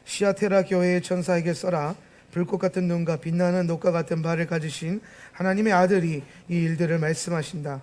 시아테라 교회의 천사에게 써라. 불꽃 같은 눈과 빛나는 녹과 같은 발을 가지신 하나님의 아들이 이 일들을 말씀하신다.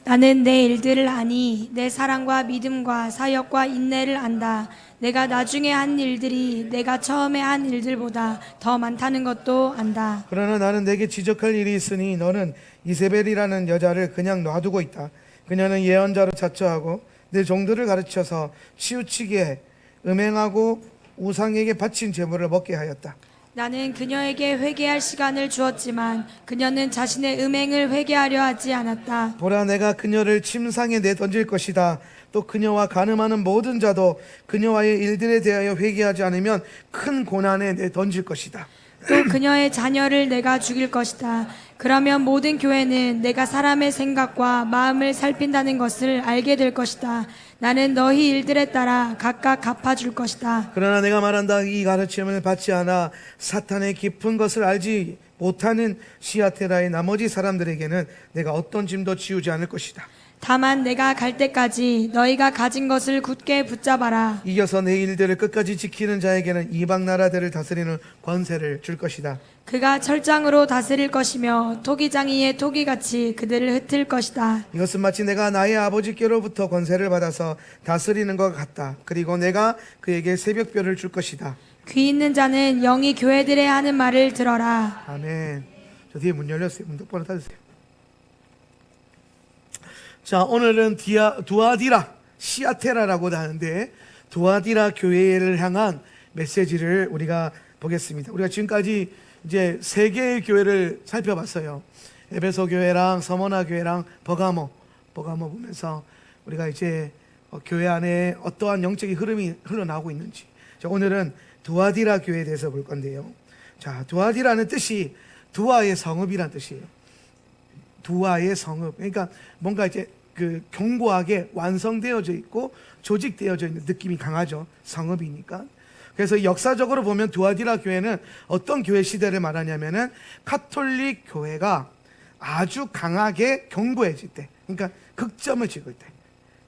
나는 내 일들을 아니 내 사랑과 믿음과 사역과 인내를 안다. 내가 나중에 한 일들이 내가 처음에 한 일들보다 더 많다는 것도 안다. 그러나 나는 내게 지적할 일이 있으니 너는 이세벨이라는 여자를 그냥 놔두고 있다. 그녀는 예언자로 자처하고 내 종들을 가르쳐서 치우치게 음행하고 우상에게 바친 제물을 먹게 하였다. 나는 그녀에게 회개할 시간을 주었지만 그녀는 자신의 음행을 회개하려 하지 않았다. 보라, 내가 그녀를 침상에 내던질 것이다. 또 그녀와 간음하는 모든 자도 그녀와의 일들에 대하여 회개하지 않으면 큰 고난에 내던질 것이다. 또 그녀의 자녀를 내가 죽일 것이다. 그러면 모든 교회는 내가 사람의 생각과 마음을 살핀다는 것을 알게 될 것이다. 나는 너희 일들에 따라 각각 갚아줄 것이다. 그러나 내가 말한다. 이 가르침을 받지 않아 사탄의 깊은 것을 알지 못하는 시아테라의 나머지 사람들에게는 내가 어떤 짐도 지우지 않을 것이다. 다만 내가 갈 때까지 너희가 가진 것을 굳게 붙잡아라. 이겨서 내 일들을 끝까지 지키는 자에게는 이방 나라들을 다스리는 권세를 줄 것이다. 그가 철장으로 다스릴 것이며 토기장이의 토기같이 그들을 흩을 것이다. 이것은 마치 내가 나의 아버지께로부터 권세를 받아서 다스리는 것 같다. 그리고 내가 그에게 새벽별을 줄 것이다. 귀 있는 자는 영이 교회들에 하는 말을 들어라. 아멘. 저 뒤에 문 열렸어요. 문 똑바로 닫으세요. 자, 오늘은 두아디라 시아테라라고 하는데 두아디라 교회를 향한 메시지를 우리가 보겠습니다. 우리가 지금까지 이제 세 개의 교회를 살펴봤어요. 에베소 교회랑 서머나 교회랑 버가모 보면서 우리가 이제 교회 안에 어떠한 영적인 흐름이 흘러나오고 있는지. 자, 오늘은 두아디라 교회에 대해서 볼 건데요. 자, 두아디라는 뜻이 두아의 성읍이란 뜻이에요. 두아의 성읍. 그러니까 뭔가 이제 그 견고하게 완성되어져 있고 조직되어져 있는 느낌이 강하죠. 성읍이니까. 그래서 역사적으로 보면 두아디라 교회는 어떤 교회 시대를 말하냐면은 카톨릭 교회가 아주 강하게 견고해질 때, 그러니까 극점을 찍을 때,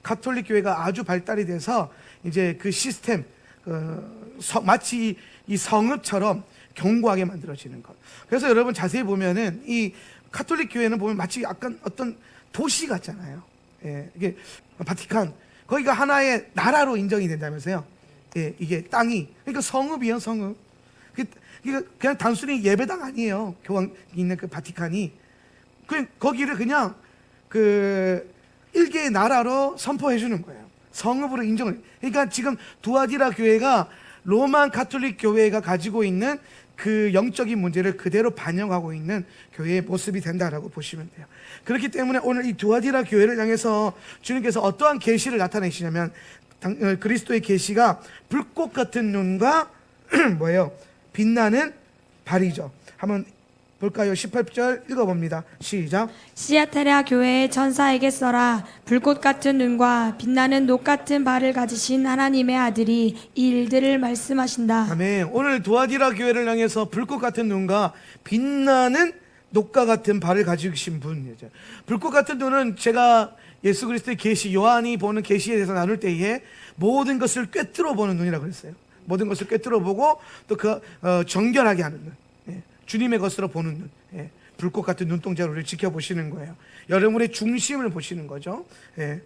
카톨릭 교회가 아주 발달이 돼서 이제 그 시스템, 마치 이 성읍처럼 견고하게 만들어지는 것. 그래서 여러분 자세히 보면은 이 카톨릭 교회는 보면 마치 약간 어떤 도시 같잖아요. 예, 이게 바티칸, 거기가 하나의 나라로 인정이 된다면서요. 예, 이게 땅이, 그러니까 성읍이에요, 성읍. 그냥 단순히 예배당 아니에요. 교황이 있는 그 바티칸이. 거기를 그냥 그 일개의 나라로 선포해 주는 거예요. 성읍으로 인정을. 그러니까 지금 두아디라 교회가 로만 가톨릭 교회가 가지고 있는 그 영적인 문제를 그대로 반영하고 있는 교회의 모습이 된다라고 보시면 돼요. 그렇기 때문에 오늘 이 두아디라 교회를 향해서 주님께서 어떠한 계시를 나타내시냐면 그리스도의 계시가 불꽃 같은 눈과 뭐예요? 빛나는 발이죠. 한번 볼까요? 18절 읽어봅니다. 시작. 시아테라 교회의 천사에게 써라. 불꽃 같은 눈과 빛나는 녹 같은 발을 가지신 하나님의 아들이 이 일들을 말씀하신다. 아멘. 오늘 두아디라 교회를 향해서 불꽃 같은 눈과 빛나는 녹과 같은 발을 가지고 계신 분이죠. 불꽃 같은 눈은 제가 예수 그리스도의 계시, 요한이 보는 계시에 대해서 나눌 때에 모든 것을 꿰뚫어 보는 눈이라고 그랬어요. 모든 것을 꿰뚫어 보고 또 정결하게 하는 눈. 예. 주님의 것으로 보는 눈. 예. 불꽃 같은 눈동자로 우리를 지켜보시는 거예요. 여러분의 중심을 보시는 거죠. 예.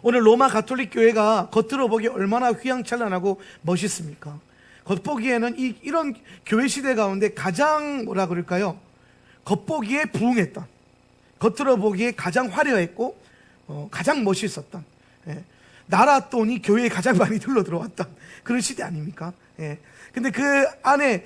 오늘 로마 가톨릭 교회가 겉으로 보기 얼마나 휘황찬란하고 멋있습니까? 겉보기에는 이런 교회 시대 가운데 가장 뭐라 그럴까요? 겉보기에 부흥했던, 겉으로 보기에 가장 화려했고 가장 멋있었던, 예. 나라 돈이 교회에 가장 많이 들러들어왔던 그런 시대 아닙니까? 예. 근데 그 안에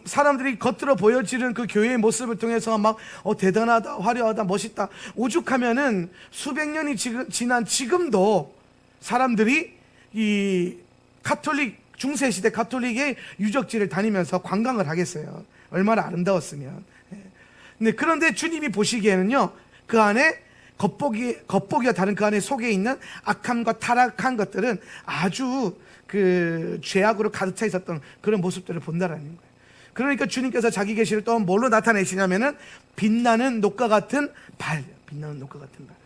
사람들이 겉으로 보여지는 그 교회의 모습을 통해서 막 대단하다, 화려하다, 멋있다 오죽하면은 수백 년이 지난 지금도 사람들이 이 가톨릭 중세시대 가톨릭의 유적지를 다니면서 관광을 하겠어요. 얼마나 아름다웠으면. 예. 그런데 주님이 보시기에는요, 그 안에 겉보기와 다른 그 안에 속에 있는 악함과 타락한 것들은 아주 그 죄악으로 가득 차 있었던 그런 모습들을 본다라는 거예요. 그러니까 주님께서 자기 계시를 또 뭘로 나타내시냐면은 빛나는 녹과 같은 발, 빛나는 녹과 같은 발.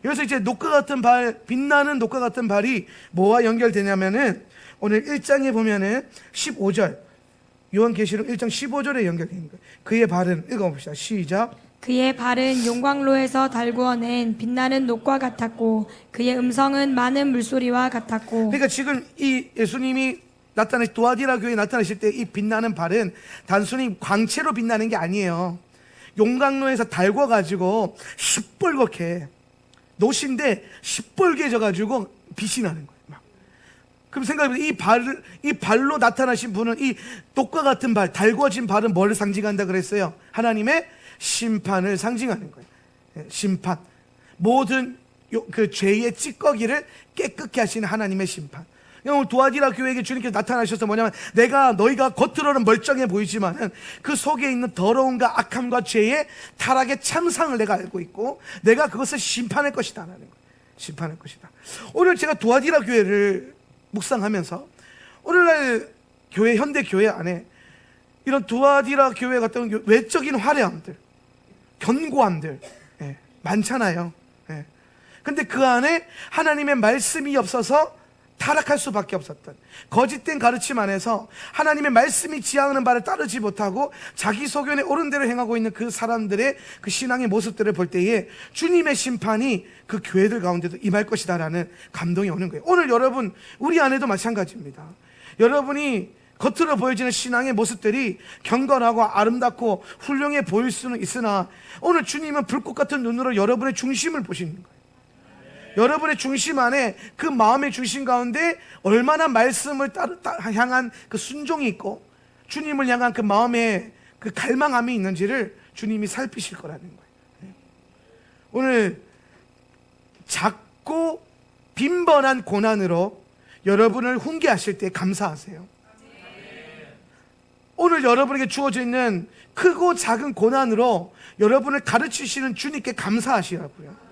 여기서 이제 녹과 같은 발, 빛나는 녹과 같은 발이 뭐와 연결되냐면은 오늘 1장에 보면은 15절, 요한계시록 1장 15절에 연결되어 있는 거예요. 그의 발은, 읽어봅시다. 시작. 그의 발은 용광로에서 달구어낸 빛나는 녹과 같았고 그의 음성은 많은 물소리와 같았고. 그러니까 지금 이 예수님이 두아디라 교회에 나타나실 때 이 빛나는 발은 단순히 광채로 빛나는 게 아니에요. 용광로에서 달궈가지고 시뻘겋게, 노신데 시뻘개져가지고 빛이 나는 거예요. 막. 그럼 생각해보세요. 이 발로 나타나신 분은 이 녹과 같은 발, 달궈진 발은 뭘 상징한다 그랬어요? 하나님의 심판을 상징하는 거예요. 예, 심판. 모든 그 죄의 찌꺼기를 깨끗게 하시는 하나님의 심판. 오늘 두아디라 교회에게 주님께서 나타나셔서 뭐냐면, 너희가 겉으로는 멀쩡해 보이지만은 그 속에 있는 더러움과 악함과 죄의 타락의 참상을 내가 알고 있고 내가 그것을 심판할 것이다 라는 거예요. 심판할 것이다. 오늘 제가 두아디라 교회를 묵상하면서 오늘날 교회, 현대 교회 안에 이런 두아디라 교회 같은 외적인 화려함들, 견고함들, 예, 많잖아요. 예. 근데 그 안에 하나님의 말씀이 없어서 타락할 수밖에 없었던, 거짓된 가르침 안에서 하나님의 말씀이 지향하는 바를 따르지 못하고 자기 소견에 옳은 대로 행하고 있는 그 사람들의 그 신앙의 모습들을 볼 때에 주님의 심판이 그 교회들 가운데도 임할 것이다 라는 감동이 오는 거예요. 오늘 여러분, 우리 안에도 마찬가지입니다. 여러분이 겉으로 보여지는 신앙의 모습들이 경건하고 아름답고 훌륭해 보일 수는 있으나 오늘 주님은 불꽃 같은 눈으로 여러분의 중심을 보시는 거예요. 여러분의 중심 안에, 그 마음의 중심 가운데 얼마나 말씀을 향한 그 순종이 있고 주님을 향한 그 마음의 그 갈망함이 있는지를 주님이 살피실 거라는 거예요. 오늘 작고 빈번한 고난으로 여러분을 훈계하실 때 감사하세요. 오늘 여러분에게 주어져 있는 크고 작은 고난으로 여러분을 가르치시는 주님께 감사하시라고요.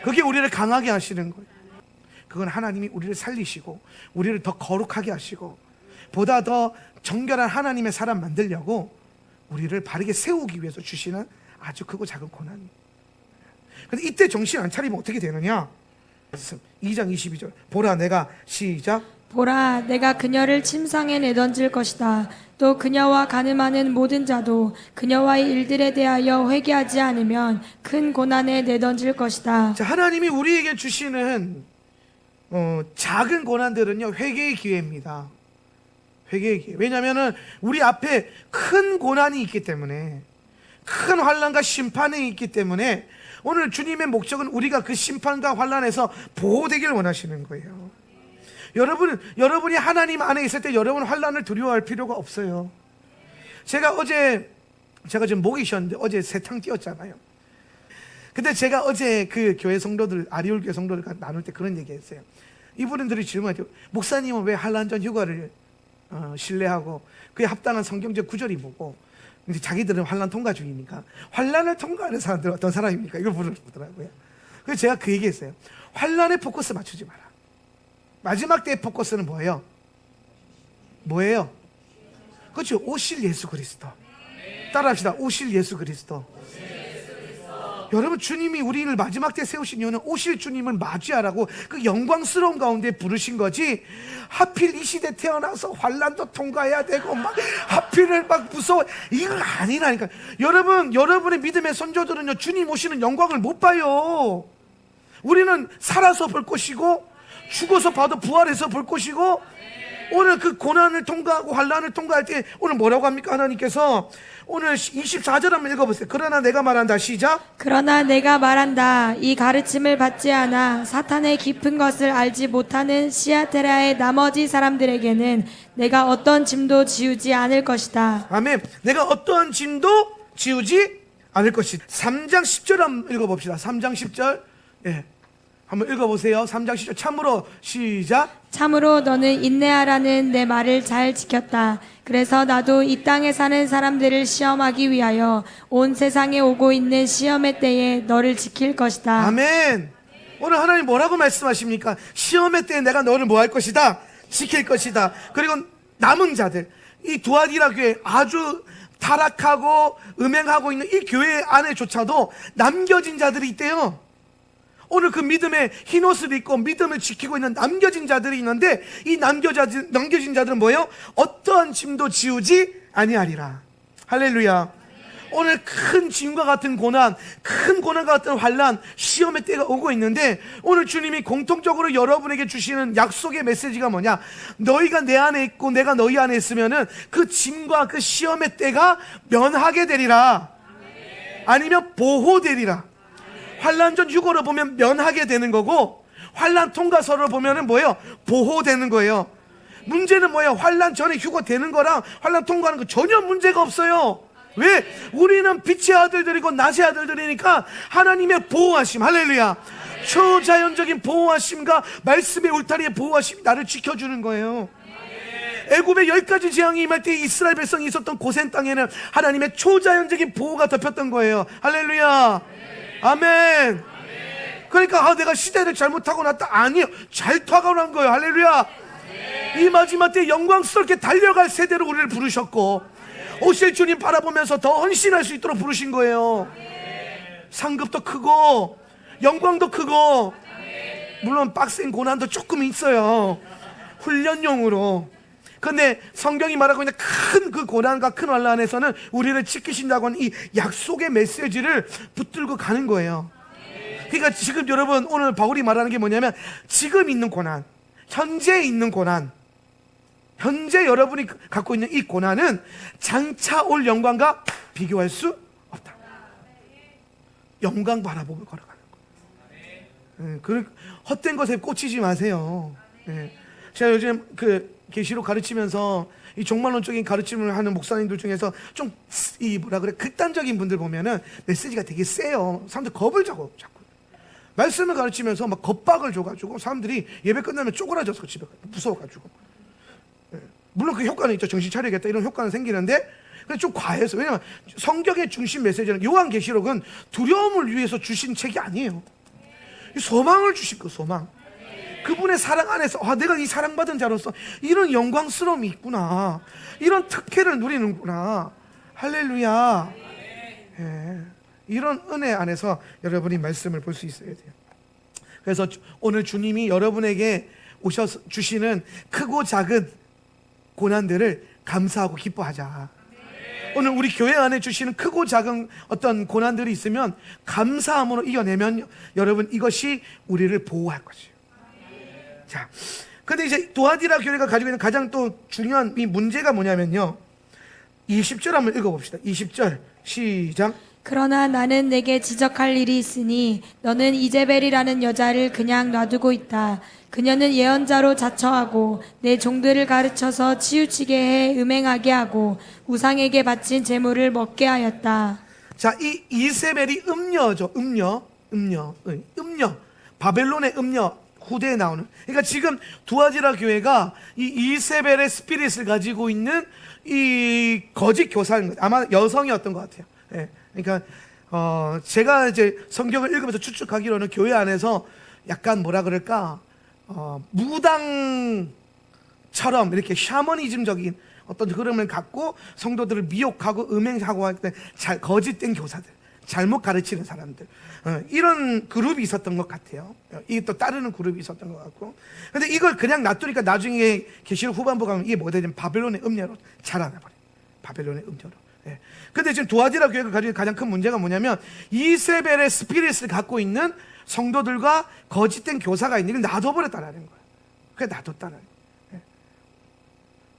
그게 우리를 강하게 하시는 거예요. 그건 하나님이 우리를 살리시고 우리를 더 거룩하게 하시고 보다 더 정결한 하나님의 사람 만들려고 우리를 바르게 세우기 위해서 주시는 아주 크고 작은 고난이에요. 근데 이때 정신 안 차리면 어떻게 되느냐? 2장 22절. 보라, 내가, 시작. 보라, 내가 그녀를 침상에 내던질 것이다. 또 그녀와 가늠하는 모든 자도 그녀와의 일들에 대하여 회개하지 않으면 큰 고난에 내던질 것이다. 자, 하나님이 우리에게 주시는 작은 고난들은요, 회개의 기회입니다. 회개의 기회. 왜냐하면 우리 앞에 큰 고난이 있기 때문에, 큰 환난과 심판이 있기 때문에 오늘 주님의 목적은 우리가 그 심판과 환난에서 보호되길 원하시는 거예요. 여러분이 하나님 안에 있을 때 여러분 환난을 두려워할 필요가 없어요. 제가 지금 목이 쉬었는데 어제 세탕 뛰었잖아요. 근데 제가 어제 그 교회 성도들, 아리올 교회 성도들 나눌 때 그런 얘기 했어요. 이분들이 질문하죠. 목사님은 왜 환난전 휴가를 신뢰하고 그에 합당한 성경적 구절이 뭐고, 근데 자기들은 환난 통과 중이니까 환난을 통과하는 사람들은 어떤 사람입니까? 이걸 물어보더라고요. 그래서 제가 그 얘기했어요. 환난에 포커스 맞추지 마라. 마지막 때의 포커스는 뭐예요? 그렇죠. 오실 예수 그리스도. 따라합시다. 오실 예수 그리스도. 여러분, 주님이 우리를 마지막 때 세우신 이유는 오실 주님을 맞이하라고 그 영광스러운 가운데 부르신 거지, 하필 이 시대 태어나서 환난도 통과해야 되고 막 하필을 막 무서워, 이건 아니라니까. 여러분의 믿음의 선조들은요, 주님 오시는 영광을 못 봐요. 우리는 살아서 볼 것이고 죽어서 봐도 부활해서 볼 것이고, 오늘 그 고난을 통과하고 환난을 통과할 때 오늘 뭐라고 합니까? 하나님께서 오늘 24절 한번 읽어보세요. 그러나 내가 말한다. 시작. 그러나 내가 말한다. 이 가르침을 받지 않아 사탄의 깊은 것을 알지 못하는 시아테라의 나머지 사람들에게는 내가 어떤 짐도 지우지 않을 것이다. 아멘. 내가 어떠한 짐도 지우지 않을 것이다. 3장 10절 한번 읽어봅시다. 3장 10절. 예. 한번 읽어보세요. 3장 10절. 참으로, 시작. 참으로 너는 인내하라는 내 말을 잘 지켰다. 그래서 나도 이 땅에 사는 사람들을 시험하기 위하여 온 세상에 오고 있는 시험의 때에 너를 지킬 것이다. 아멘. 오늘 하나님 뭐라고 말씀하십니까? 시험의 때에 내가 너를 뭐 할 것이다? 지킬 것이다. 그리고 남은 자들, 이 두아디라 교회 아주 타락하고 음행하고 있는 이 교회 안에조차도 남겨진 자들이 있대요. 오늘 그 믿음의 흰옷을 입고 믿음을 지키고 있는 남겨진 자들이 있는데, 이 남겨진 자들은 뭐예요? 어떠한 짐도 지우지 아니하리라. 할렐루야. 오늘 큰 짐과 같은 고난, 큰 고난과 같은 환난, 시험의 때가 오고 있는데, 오늘 주님이 공통적으로 여러분에게 주시는 약속의 메시지가 뭐냐? 너희가 내 안에 있고 내가 너희 안에 있으면은 그 짐과 그 시험의 때가 면하게 되리라. 아니면 보호되리라. 환난전 6월을 보면 면하게 되는 거고, 환난 통과서를 보면은 뭐예요? 보호되는 거예요. 문제는 뭐예요? 환난 전에 휴거 되는 거랑 환난 통과하는 거 전혀 문제가 없어요. 왜? 우리는 빛의 아들들이고 낮의 아들들이니까 하나님의 보호하심, 할렐루야, 초자연적인 보호하심과 말씀의 울타리의 보호하심이 나를 지켜주는 거예요. 애굽의 10가지 재앙이 임할 때 이스라엘 백성이 있었던 고센 땅에는 하나님의 초자연적인 보호가 덮였던 거예요. 할렐루야. 아멘. 그러니까 내가 시대를 잘못하고 났다, 아니요, 잘 타고난 거예요. 할렐루야. 이 마지막 때 영광스럽게 달려갈 세대로 우리를 부르셨고, 오실 주님 바라보면서 더 헌신할 수 있도록 부르신 거예요. 상급도 크고 영광도 크고, 물론 빡센 고난도 조금 있어요, 훈련용으로. 근데 성경이 말하고 있는 큰 그 고난과 큰 환난에서는 우리를 지키신다고 하는 이 약속의 메시지를 붙들고 가는 거예요. 그러니까 지금 여러분, 오늘 바울이 말하는 게 뭐냐면, 지금 있는 고난, 현재 있는 고난, 현재 여러분이 갖고 있는 이 고난은 장차 올 영광과 비교할 수 없다. 영광 바라보고 걸어가는 거예요. 그 헛된 것에 꽂히지 마세요. 제가 요즘 그 계시록 가르치면서 이 종말론적인 가르침을 하는 목사님들 중에서 좀 이 뭐라 그래, 극단적인 분들 보면은 메시지가 되게 세요. 사람들 겁을 자꾸 말씀을 가르치면서 막 겁박을 줘가지고 사람들이 예배 끝나면 쪼그라져서 집에 가요. 무서워가지고. 물론 그 효과는 있죠. 정신 차리겠다 이런 효과는 생기는데, 근데 좀 과해서. 왜냐면 성경의 중심 메시지는, 요한계시록은 두려움을 위해서 주신 책이 아니에요. 소망을 주실 거, 소망. 그분의 사랑 안에서 내가 이 사랑받은 자로서 이런 영광스러움이 있구나, 이런 특혜를 누리는구나. 할렐루야. 이런 은혜 안에서 여러분이 말씀을 볼 수 있어야 돼요. 그래서 오늘 주님이 여러분에게 오셔서 주시는 크고 작은 고난들을 감사하고 기뻐하자. 오늘 우리 교회 안에 주시는 크고 작은 어떤 고난들이 있으면 감사함으로 이겨내면 여러분, 이것이 우리를 보호할 것이에요. 자, 근데 이제 두아디라 교회가 가지고 있는 가장 또 중요한 이 문제가 뭐냐면요, 20절 한번 읽어봅시다. 20절 시작. 그러나 나는 내게 지적할 일이 있으니 너는 이제벨이라는 여자를 그냥 놔두고 있다. 그녀는 예언자로 자처하고 내 종들을 가르쳐서 치우치게 해 음행하게 하고 우상에게 바친 제물을 먹게 하였다. 자, 이 이세벨이 음녀죠. 음녀. 바벨론의 음녀, 후대에 나오는. 그러니까 지금 두아디라 교회가 이 이세벨의 스피릿을 가지고 있는 이 거짓 교사인 것, 아마 여성이었던 것 같아요. 그러니까 제가 이제 성경을 읽으면서 추측하기로는 교회 안에서 약간 뭐라 그럴까, 무당처럼 이렇게 샤머니즘적인 어떤 흐름을 갖고 성도들을 미혹하고 음행하고 할 때 거짓된 교사들, 잘못 가르치는 사람들, 이런 그룹이 있었던 것 같아요. 이게 또 따르는 그룹이 있었던 것 같고. 근데 이걸 그냥 놔두니까 나중에 계시록 후반부 가면 이게 뭐가 되냐면 바벨론의 음녀로 자라나버려요. 바벨론의 음녀로. 근데 지금 두아디라 교회가 가지고 가장 큰 문제가 뭐냐면, 이세벨의 스피릿을 갖고 있는 성도들과 거짓된 교사가 있는 걸 놔둬버렸다라는 거예요. 그게 놔뒀다는 거예요.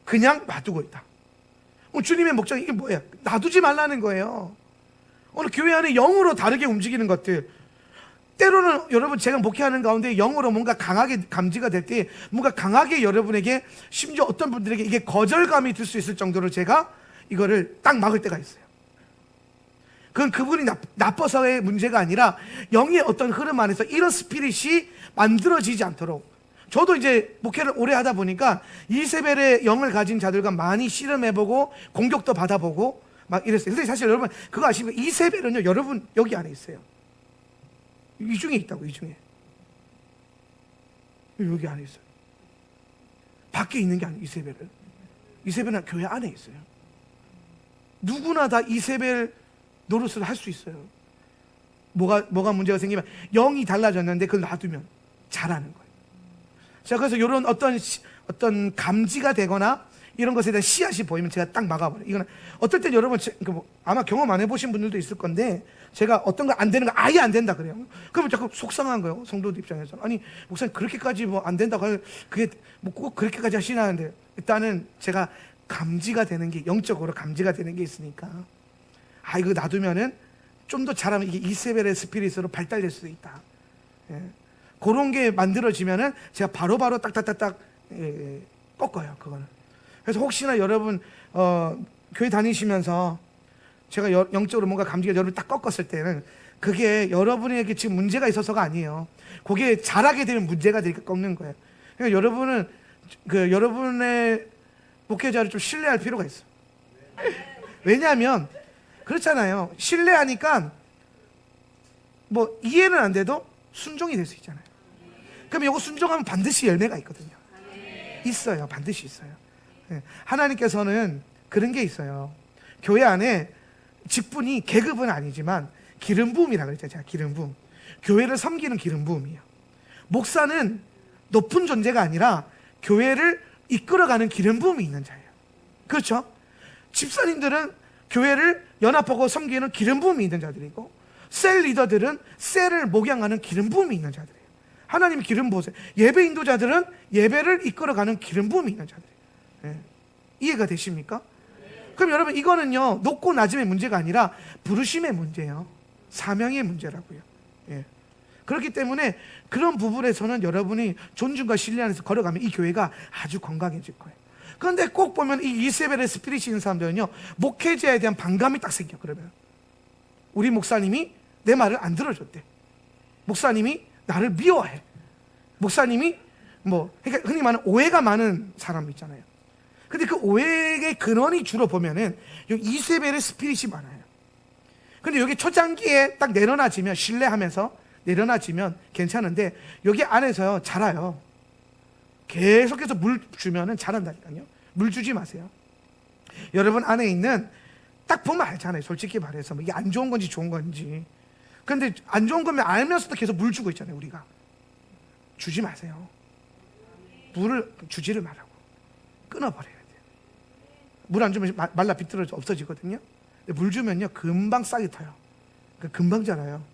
그냥 놔두고 있다. 주님의 목적이 이게 뭐예요? 놔두지 말라는 거예요. 오늘 교회 안에 영으로 다르게 움직이는 것들, 때로는 여러분 제가 목회하는 가운데 영으로 뭔가 강하게 감지가 될 때 뭔가 강하게 여러분에게, 심지어 어떤 분들에게 이게 거절감이 들 수 있을 정도로 제가 이거를 딱 막을 때가 있어요. 그건 그분이 나빠서의 문제가 아니라 영의 어떤 흐름 안에서 이런 스피릿이 만들어지지 않도록. 저도 이제 목회를 오래 하다 보니까 이세벨의 영을 가진 자들과 많이 씨름해보고 공격도 받아보고 막 이랬어요. 근데 사실 여러분 그거 아십니까? 이세벨은요, 여러분 여기 안에 있어요. 이 중에 있다고. 이 중에 여기 안에 있어요. 밖에 있는 게 아니에요. 이세벨은 교회 안에 있어요. 누구나 다 이세벨 노릇을 할 수 있어요. 뭐가 문제가 생기면 영이 달라졌는데 그걸 놔두면 잘하는 거예요. 자, 그래서 이런 어떤 감지가 되거나 이런 것에 대한 씨앗이 보이면 제가 딱 막아버려요. 이거는 어떨 땐 여러분 아마 경험 안 해보신 분들도 있을 건데, 제가 어떤 거 안 되는 거 아예 안 된다 그래요. 그러면 자꾸 속상한 거예요, 성도들 입장에서. 아니 목사님 그렇게까지 뭐 안 된다고 할, 그게 뭐 꼭 그렇게까지 하시나는데, 일단은 제가 감지가 되는 게, 영적으로 감지가 되는 게 있으니까, 이거 놔두면은 좀 더 잘하면 이게 이세벨의 스피릿으로 발달될 수도 있다. 예. 그런 게 만들어지면은 제가 바로바로 딱딱딱딱 꺾어요, 그거는. 그래서 혹시나 여러분 교회 다니시면서 제가 영적으로 뭔가 감지가 여러분 딱 꺾었을 때는 그게 여러분에게 지금 문제가 있어서가 아니에요. 그게 잘하게 되면 문제가 되니까 꺾는 거예요. 그러니까 여러분은 여러분의 목회자를 좀 신뢰할 필요가 있어요. 왜냐하면 그렇잖아요. 신뢰하니까 뭐 이해는 안 돼도 순종이 될 수 있잖아요. 그럼 이거 순종하면 반드시 열매가 있거든요. 있어요. 반드시 있어요. 하나님께서는 그런 게 있어요. 교회 안에 직분이 계급은 아니지만 기름 부음이라고 그랬죠. 제가 기름 부음. 교회를 섬기는 기름 부음이에요. 목사는 높은 존재가 아니라 교회를 이끌어가는 기름 부음이 있는 자예요. 그렇죠? 집사님들은 교회를 연합하고 섬기는 기름 부음이 있는 자들이고, 셀 리더들은 셀을 목양하는 기름 부음이 있는 자들이에요. 하나님이 기름 부으세요. 예배 인도자들은 예배를 이끌어가는 기름 부음이 있는 자들이에요. 네. 이해가 되십니까? 그럼 여러분, 이거는요 높고 낮음의 문제가 아니라 부르심의 문제예요. 사명의 문제라고요. 예. 그렇기 때문에 그런 부분에서는 여러분이 존중과 신뢰 안에서 걸어가면 이 교회가 아주 건강해질 거예요. 그런데 꼭 보면 이 이세벨의 스피릿이 있는 사람들은요, 목회자에 대한 반감이 딱 생겨. 그러면 우리 목사님이 내 말을 안 들어줬대. 목사님이 나를 미워해. 목사님이 그러니까 흔히 말하는 오해가 많은 사람 있잖아요. 근데 그 오해의 근원이 주로 보면은 이세벨의 스피릿이 많아요. 근데 여기 초창기에 딱 내려놔지면, 신뢰하면서 내려놔지면 괜찮은데, 여기 안에서요 자라요. 계속해서 물 주면은 자란다니까요. 물 주지 마세요. 여러분 안에 있는, 딱 보면 알잖아요. 솔직히 말해서 이게 안 좋은 건지 좋은 건지. 근데 안 좋은 거면 알면서도 계속 물 주고 있잖아요. 우리가 주지 마세요. 물을 주지를 말라고. 끊어버려야 돼요. 물 안 주면 말라 비틀어져 없어지거든요. 근데 물 주면요 금방 싹이 터요. 금방 자라요.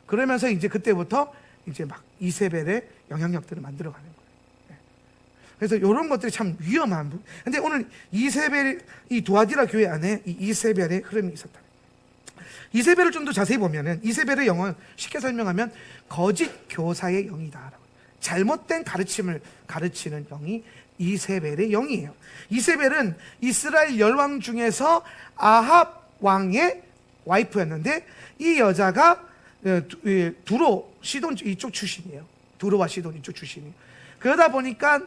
그러면서 이제 그때부터 이제 막 이세벨의 영향력들을 만들어가는 거예요. 그래서 이런 것들이 참 위험한 부분. 근데 오늘 이세벨, 이 두아디라 교회 안에 이 이세벨의 흐름이 있었다. 이세벨을 좀 더 자세히 보면은, 이세벨의 영은 쉽게 설명하면 거짓 교사의 영이다라고. 잘못된 가르침을 가르치는 영이 이세벨의 영이에요. 이세벨은 이스라엘 열왕 중에서 아합 왕의 와이프였는데, 이 여자가 두로, 시돈 이쪽 출신이에요. 두로와 시돈 이쪽 출신이에요. 그러다 보니까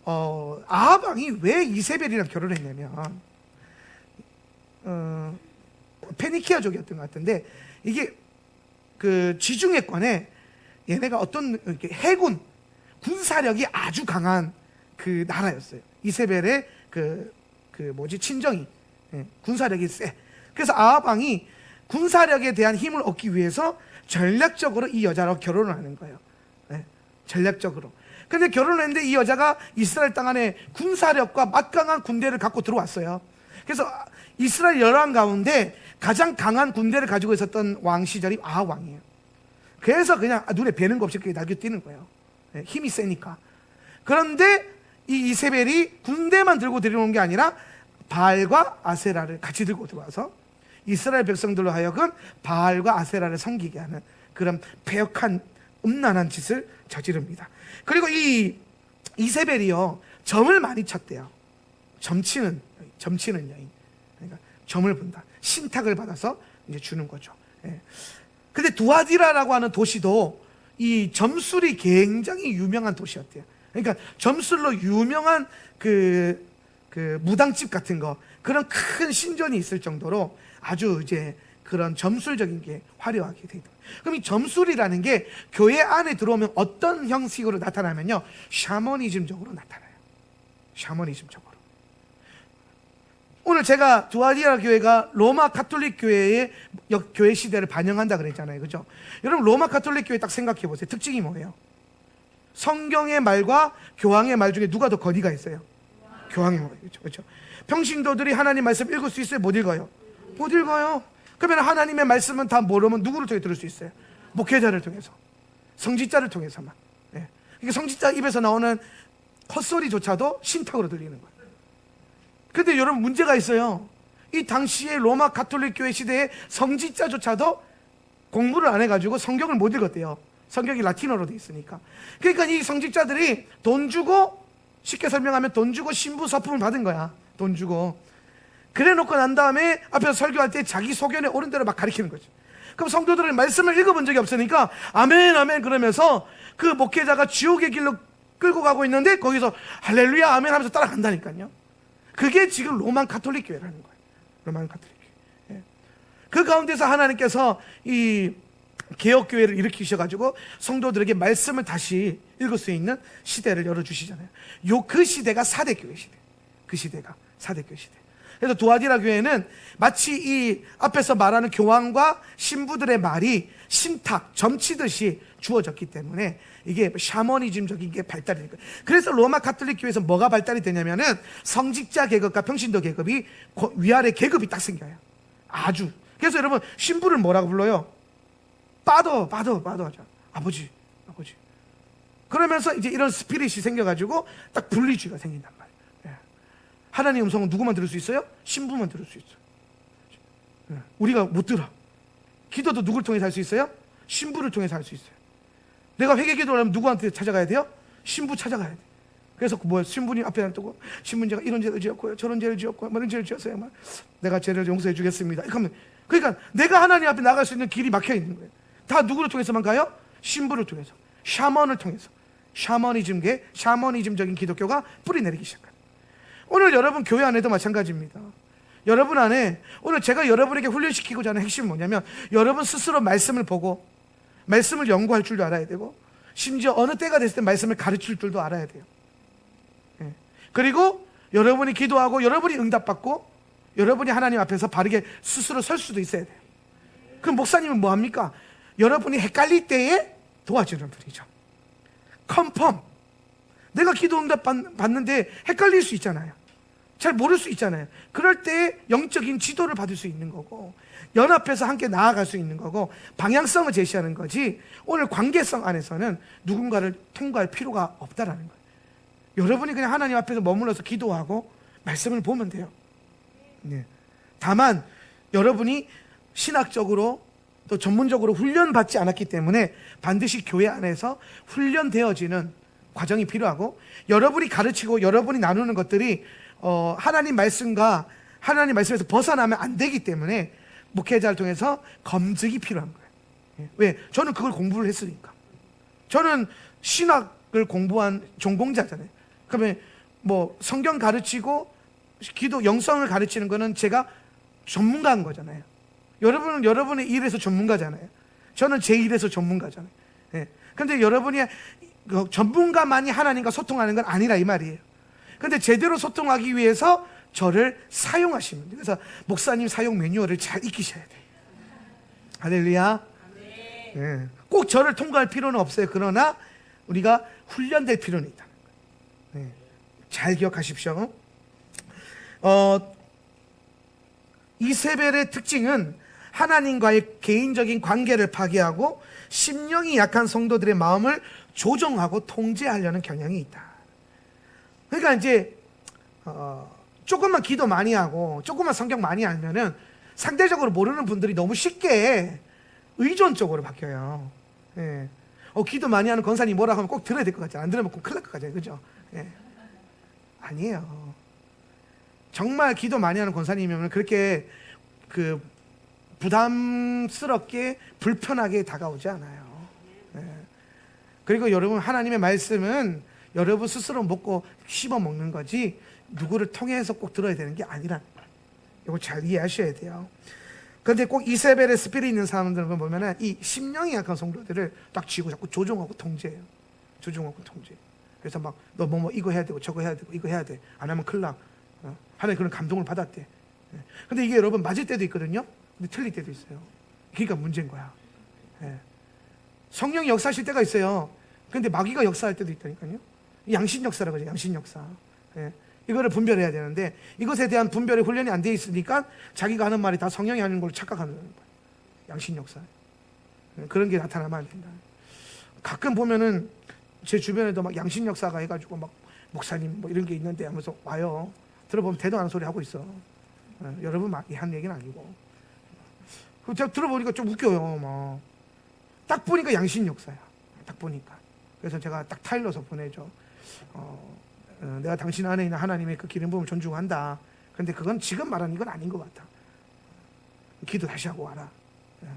아합 왕이 왜 이세벨이랑 결혼을 했냐면, 페니키아족이었던 것 같은데, 이게 그 지중해권에 얘네가 어떤 이렇게 해군 군사력이 아주 강한 그 나라였어요. 이세벨의 친정이 군사력이 세. 그래서 아합 왕이 군사력에 대한 힘을 얻기 위해서 전략적으로 이 여자랑 결혼을 하는 거예요. 전략적으로. 근데 결혼을 했는데 이 여자가 이스라엘 땅 안에 군사력과 막강한 군대를 갖고 들어왔어요. 그래서 이스라엘 열왕 가운데 가장 강한 군대를 가지고 있었던 왕 시절이 아합 왕이에요. 그래서 그냥 눈에 뵈는 거 없이 그게 날개 뛰는 거예요. 힘이 세니까. 그런데 이 이세벨이 군대만 들고 들어오는 게 아니라 바알과 아세라를 같이 들고 들어와서 이스라엘 백성들로 하여금 바알과 아세라를 섬기게 하는 그런 패역한 음란한 짓을 저지릅니다. 그리고 이 이세벨이요 점을 많이 쳤대요. 점치는 여인. 그러니까 점을 본다. 신탁을 받아서 이제 주는 거죠. 근데 두아디라라고 하는 도시도 이 점술이 굉장히 유명한 도시였대요. 그러니까 점술로 유명한 그 무당집 같은 거, 그런 큰 신전이 있을 정도로 아주 이제 그런 점술적인 게 화려하게 돼 있다. 그럼 이 점술이라는 게 교회 안에 들어오면 어떤 형식으로 나타나면요, 샤머니즘적으로 나타나요. 샤머니즘적으로. 오늘 제가 두아디라 교회가 로마 가톨릭 교회의 교회 시대를 반영한다 그랬잖아요, 그죠? 여러분 로마 가톨릭 교회 딱 생각해 보세요. 특징이 뭐예요? 성경의 말과 교황의 말 중에 누가 더 거리가 있어요? 교황의 말, 그렇죠? 평신도들이 하나님 말씀 읽을 수 있어요? 못 읽어요? 못 읽어요. 그러면 하나님의 말씀은 다 모르면 누구를 통해 들을 수 있어요? 목회자를 통해서, 성직자를 통해서만. 예. 그러니까 성직자 입에서 나오는 헛소리조차도 신탁으로 들리는 거예요. 근데 여러분 문제가 있어요. 이 당시에 로마 가톨릭 교회 시대에 성직자조차도 공부를 안 해가지고 성경을 못 읽었대요. 성경이 라틴어로 돼 있으니까. 그러니까 이 성직자들이 돈 주고, 쉽게 설명하면 돈 주고 신부 서품을 받은 거야. 돈 주고. 그래 놓고 난 다음에 앞에서 설교할 때 자기 소견에 옳은 대로 막 가르치는 거지. 그럼 성도들은 말씀을 읽어본 적이 없으니까 아멘 아멘 그러면서 그 목회자가 지옥의 길로 끌고 가고 있는데 거기서 할렐루야 아멘 하면서 따라간다니까요. 그게 지금 로만 가톨릭 교회라는 거예요. 로만 가톨릭 교회. 예. 그 가운데서 하나님께서 이 개혁교회를 일으키셔가지고 성도들에게 말씀을 다시 읽을 수 있는 시대를 열어주시잖아요. 그 시대가 4대 교회 시대. 그 시대가 4대 교회 시대. 그래서 두아디라 교회는 마치 이 앞에서 말하는 교황과 신부들의 말이 신탁, 점치듯이 주어졌기 때문에 이게 샤머니즘적인 게 발달이 된 거예요. 그래서 로마 가톨릭 교회에서 뭐가 발달이 되냐면은 성직자 계급과 평신도 계급이 위아래 계급이 딱 생겨요. 아주. 그래서 여러분 신부를 뭐라고 불러요? 빠더 하죠. 아버지. 그러면서 이제 이런 스피릿이 생겨가지고 딱 분리주의가 생긴단 말이에요. 예. 하나님의 음성은 누구만 들을 수 있어요? 신부만 들을 수 있어요. 예. 우리가 못 들어. 기도도 누구를 통해서 할 수 있어요? 신부를 통해서 할 수 있어요. 내가 회개 기도를 하면 누구한테 찾아가야 돼요? 신부 찾아가야 돼. 그래서 신부님 앞에 놔두고 신부님 제가 이런 죄를 지었고요, 저런 죄를 지었고요, 이런 죄를 지었어요. 내가 죄를 용서해 주겠습니다. 그러니까 내가 하나님 앞에 나갈 수 있는 길이 막혀 있는 거예요. 다 누구를 통해서만 가요? 신부를 통해서, 샤먼을 통해서. 샤머니즘적인 기독교가 뿌리 내리기 시작해요. 오늘 여러분 교회 안에도 마찬가지입니다. 여러분 안에 오늘 제가 여러분에게 훈련시키고자 하는 핵심은 뭐냐면 여러분 스스로 말씀을 보고 말씀을 연구할 줄도 알아야 되고 심지어 어느 때가 됐을 때 말씀을 가르칠 줄도 알아야 돼요. 예. 그리고 여러분이 기도하고 여러분이 응답받고 여러분이 하나님 앞에서 바르게 스스로 설 수도 있어야 돼요. 그럼 목사님은 뭐합니까? 여러분이 헷갈릴 때에 도와주는 분이죠. 컨펌. 내가 기도 응답 받는데 헷갈릴 수 있잖아요. 잘 모를 수 있잖아요. 그럴 때 영적인 지도를 받을 수 있는 거고 연합해서 함께 나아갈 수 있는 거고 방향성을 제시하는 거지 오늘 관계성 안에서는 누군가를 통과할 필요가 없다라는 거예요. 여러분이 그냥 하나님 앞에서 머물러서 기도하고 말씀을 보면 돼요. 네. 다만 여러분이 신학적으로 또 전문적으로 훈련받지 않았기 때문에 반드시 교회 안에서 훈련되어지는 과정이 필요하고 여러분이 가르치고 여러분이 나누는 것들이 하나님 말씀과 하나님 말씀에서 벗어나면 안 되기 때문에 목회자를 통해서 검증이 필요한 거예요. 예. 왜? 저는 그걸 공부를 했으니까. 저는 신학을 공부한 전공자잖아요. 그러면 뭐 성경 가르치고 기도 영성을 가르치는 거는 제가 전문가인 거잖아요. 여러분은 여러분의 일에서 전문가잖아요. 저는 제 일에서 전문가잖아요. 예. 근데 여러분이 전문가만이 하나님과 소통하는 건 아니라 이 말이에요. 근데 제대로 소통하기 위해서 저를 사용하시면 돼요. 그래서 목사님 사용 매뉴얼을 잘 익히셔야 돼요. 할렐루야. 예. 꼭 저를 통과할 필요는 없어요. 그러나 우리가 훈련될 필요는 있다는 거예요. 예. 잘 기억하십시오. 이세벨의 특징은 하나님과의 개인적인 관계를 파괴하고 심령이 약한 성도들의 마음을 조종하고 통제하려는 경향이 있다. 그러니까 이제 조금만 기도 많이 하고 조금만 성경 많이 알면은 상대적으로 모르는 분들이 너무 쉽게 의존적으로 바뀌어요. 예. 기도 많이 하는 권사님 뭐라고 하면 꼭 들어야 될 것 같잖아요. 안 들으면 꼭 큰일 날 것 같잖아요. 그죠? 예. 아니에요. 정말 기도 많이 하는 권사님이면 그렇게 부담스럽게 불편하게 다가오지 않아요. 예. 그리고 여러분 하나님의 말씀은 여러분 스스로 먹고 씹어 먹는 거지 누구를 통해서 꼭 들어야 되는 게 아니라는 거예요. 이거 잘 이해하셔야 돼요. 그런데 꼭 이세벨의 스피릿 있는 사람들은 보면은 이 심령이 약한 성도들을 딱 쥐고 자꾸 조종하고 통제해요. 조종하고 통제. 그래서 막 너 뭐 이거 해야 되고 저거 해야 되고 이거 해야 돼. 안 하면 큰일 나. 하나님 그런 감동을 받았대. 근데 이게 여러분 맞을 때도 있거든요. 근데 틀릴 때도 있어요. 그러니까 문제인 거야. 예. 성령이 역사하실 때가 있어요. 근데 마귀가 역사할 때도 있다니까요. 양신 역사라고 하죠. 양신 역사. 예. 이거를 분별해야 되는데 이것에 대한 분별의 훈련이 안 돼 있으니까 자기가 하는 말이 다 성령이 하는 걸로 착각하는 거예요. 양신 역사. 예. 그런 게 나타나면 안 된다. 가끔 보면은 제 주변에도 막 양신 역사가 해가지고 막 목사님 뭐 이런 게 있는데 하면서 와요. 들어보면 대도 않은 소리 하고 있어. 예. 여러분 한 얘기는 아니고. 제가 들어보니까 좀 웃겨요. 막. 딱 보니까 양신 역사야. 딱 보니까. 그래서 제가 딱 타일러서 보내죠. 내가 당신 안에 있는 하나님의 그 기름 부음을 존중한다. 그런데 그건 지금 말하는 건 아닌 것 같아. 기도 다시 하고 와라. 예.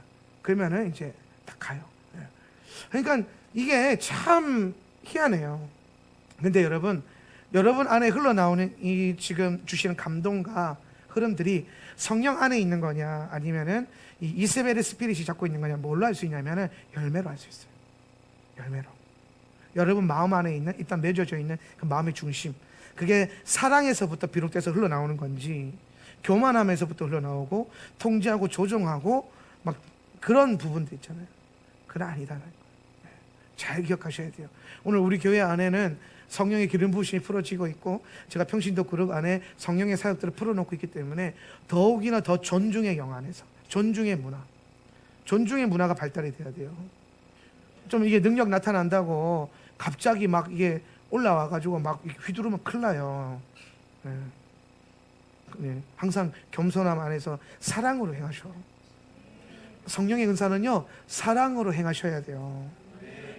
그러면은 이제 딱 가요. 예. 그러니까 이게 참 희한해요. 근데 여러분 안에 흘러나오는 이 지금 주시는 감동과 흐름들이 성령 안에 있는 거냐 아니면은 이 이세벨의 스피릿이 잡고 있는 거냐 뭘로 알 수 있냐면은 열매로 알 수 있어요. 열매로. 여러분 마음 안에 있는 일단 맺어져 있는 그 마음의 중심 그게 사랑에서부터 비롯돼서 흘러나오는 건지 교만함에서부터 흘러나오고 통제하고 조종하고 막 그런 부분도 있잖아요. 그건 아니다라는 거예요. 잘 기억하셔야 돼요. 오늘 우리 교회 안에는 성령의 기름 부으심이 풀어지고 있고 제가 평신도 그룹 안에 성령의 사역들을 풀어놓고 있기 때문에 더욱이나 더 존중의 영 안에서 존중의 문화가 발달이 돼야 돼요. 좀 이게 능력 나타난다고 갑자기 막 이게 올라와가지고 막 휘두르면 큰일 나요. 네. 네. 항상 겸손함 안에서 사랑으로 행하셔. 성령의 은사는요 사랑으로 행하셔야 돼요.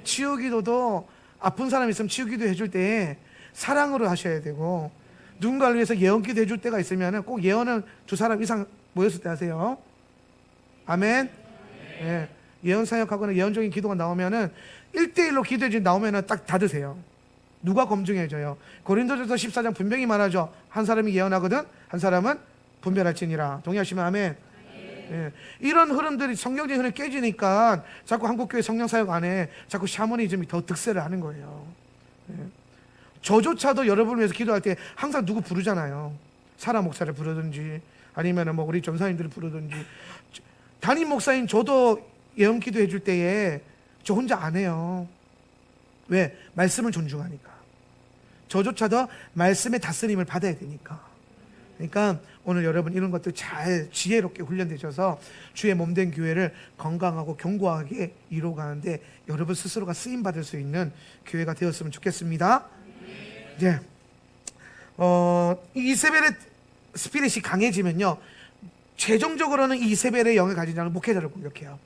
치유기도도 아픈 사람 있으면 치유기도 해줄 때 사랑으로 하셔야 되고 누군가를 위해서 예언기도 해줄 때가 있으면 꼭 예언은 2사람 이상 모였을 때 하세요. 아멘. 예. 예언 사역하거나 예언적인 기도가 나오면은 1대1로 기도해 나오면은 딱 닫으세요. 누가 검증해줘요? 고린도전서 14장 분명히 말하죠. 한 사람이 예언하거든 한 사람은 분별할지니라. 동의하시면 아멘. 예. 이런 흐름들이 성경적인 흐름이 깨지니까 자꾸 한국교회 성령사역 안에 자꾸 샤머니즘이 더 득세를 하는 거예요. 예. 저조차도 여러분을 위해서 기도할 때 항상 누구 부르잖아요. 사라 목사를 부르든지 아니면 뭐 우리 전사님들을 부르든지 담임 목사님 저도 예언 기도 해줄 때에 저 혼자 안 해요. 왜? 말씀을 존중하니까. 저조차도 말씀의 다스림을 받아야 되니까. 그러니까 오늘 여러분 이런 것들 잘 지혜롭게 훈련되셔서 주의 몸된 교회를 건강하고 견고하게 이루어가는데 여러분 스스로가 쓰임받을 수 있는 교회가 되었으면 좋겠습니다. 이제 이 이세벨의 스피릿이 강해지면요 최종적으로는 이 이세벨의 영을 가진 자는 목회자를 공격해요.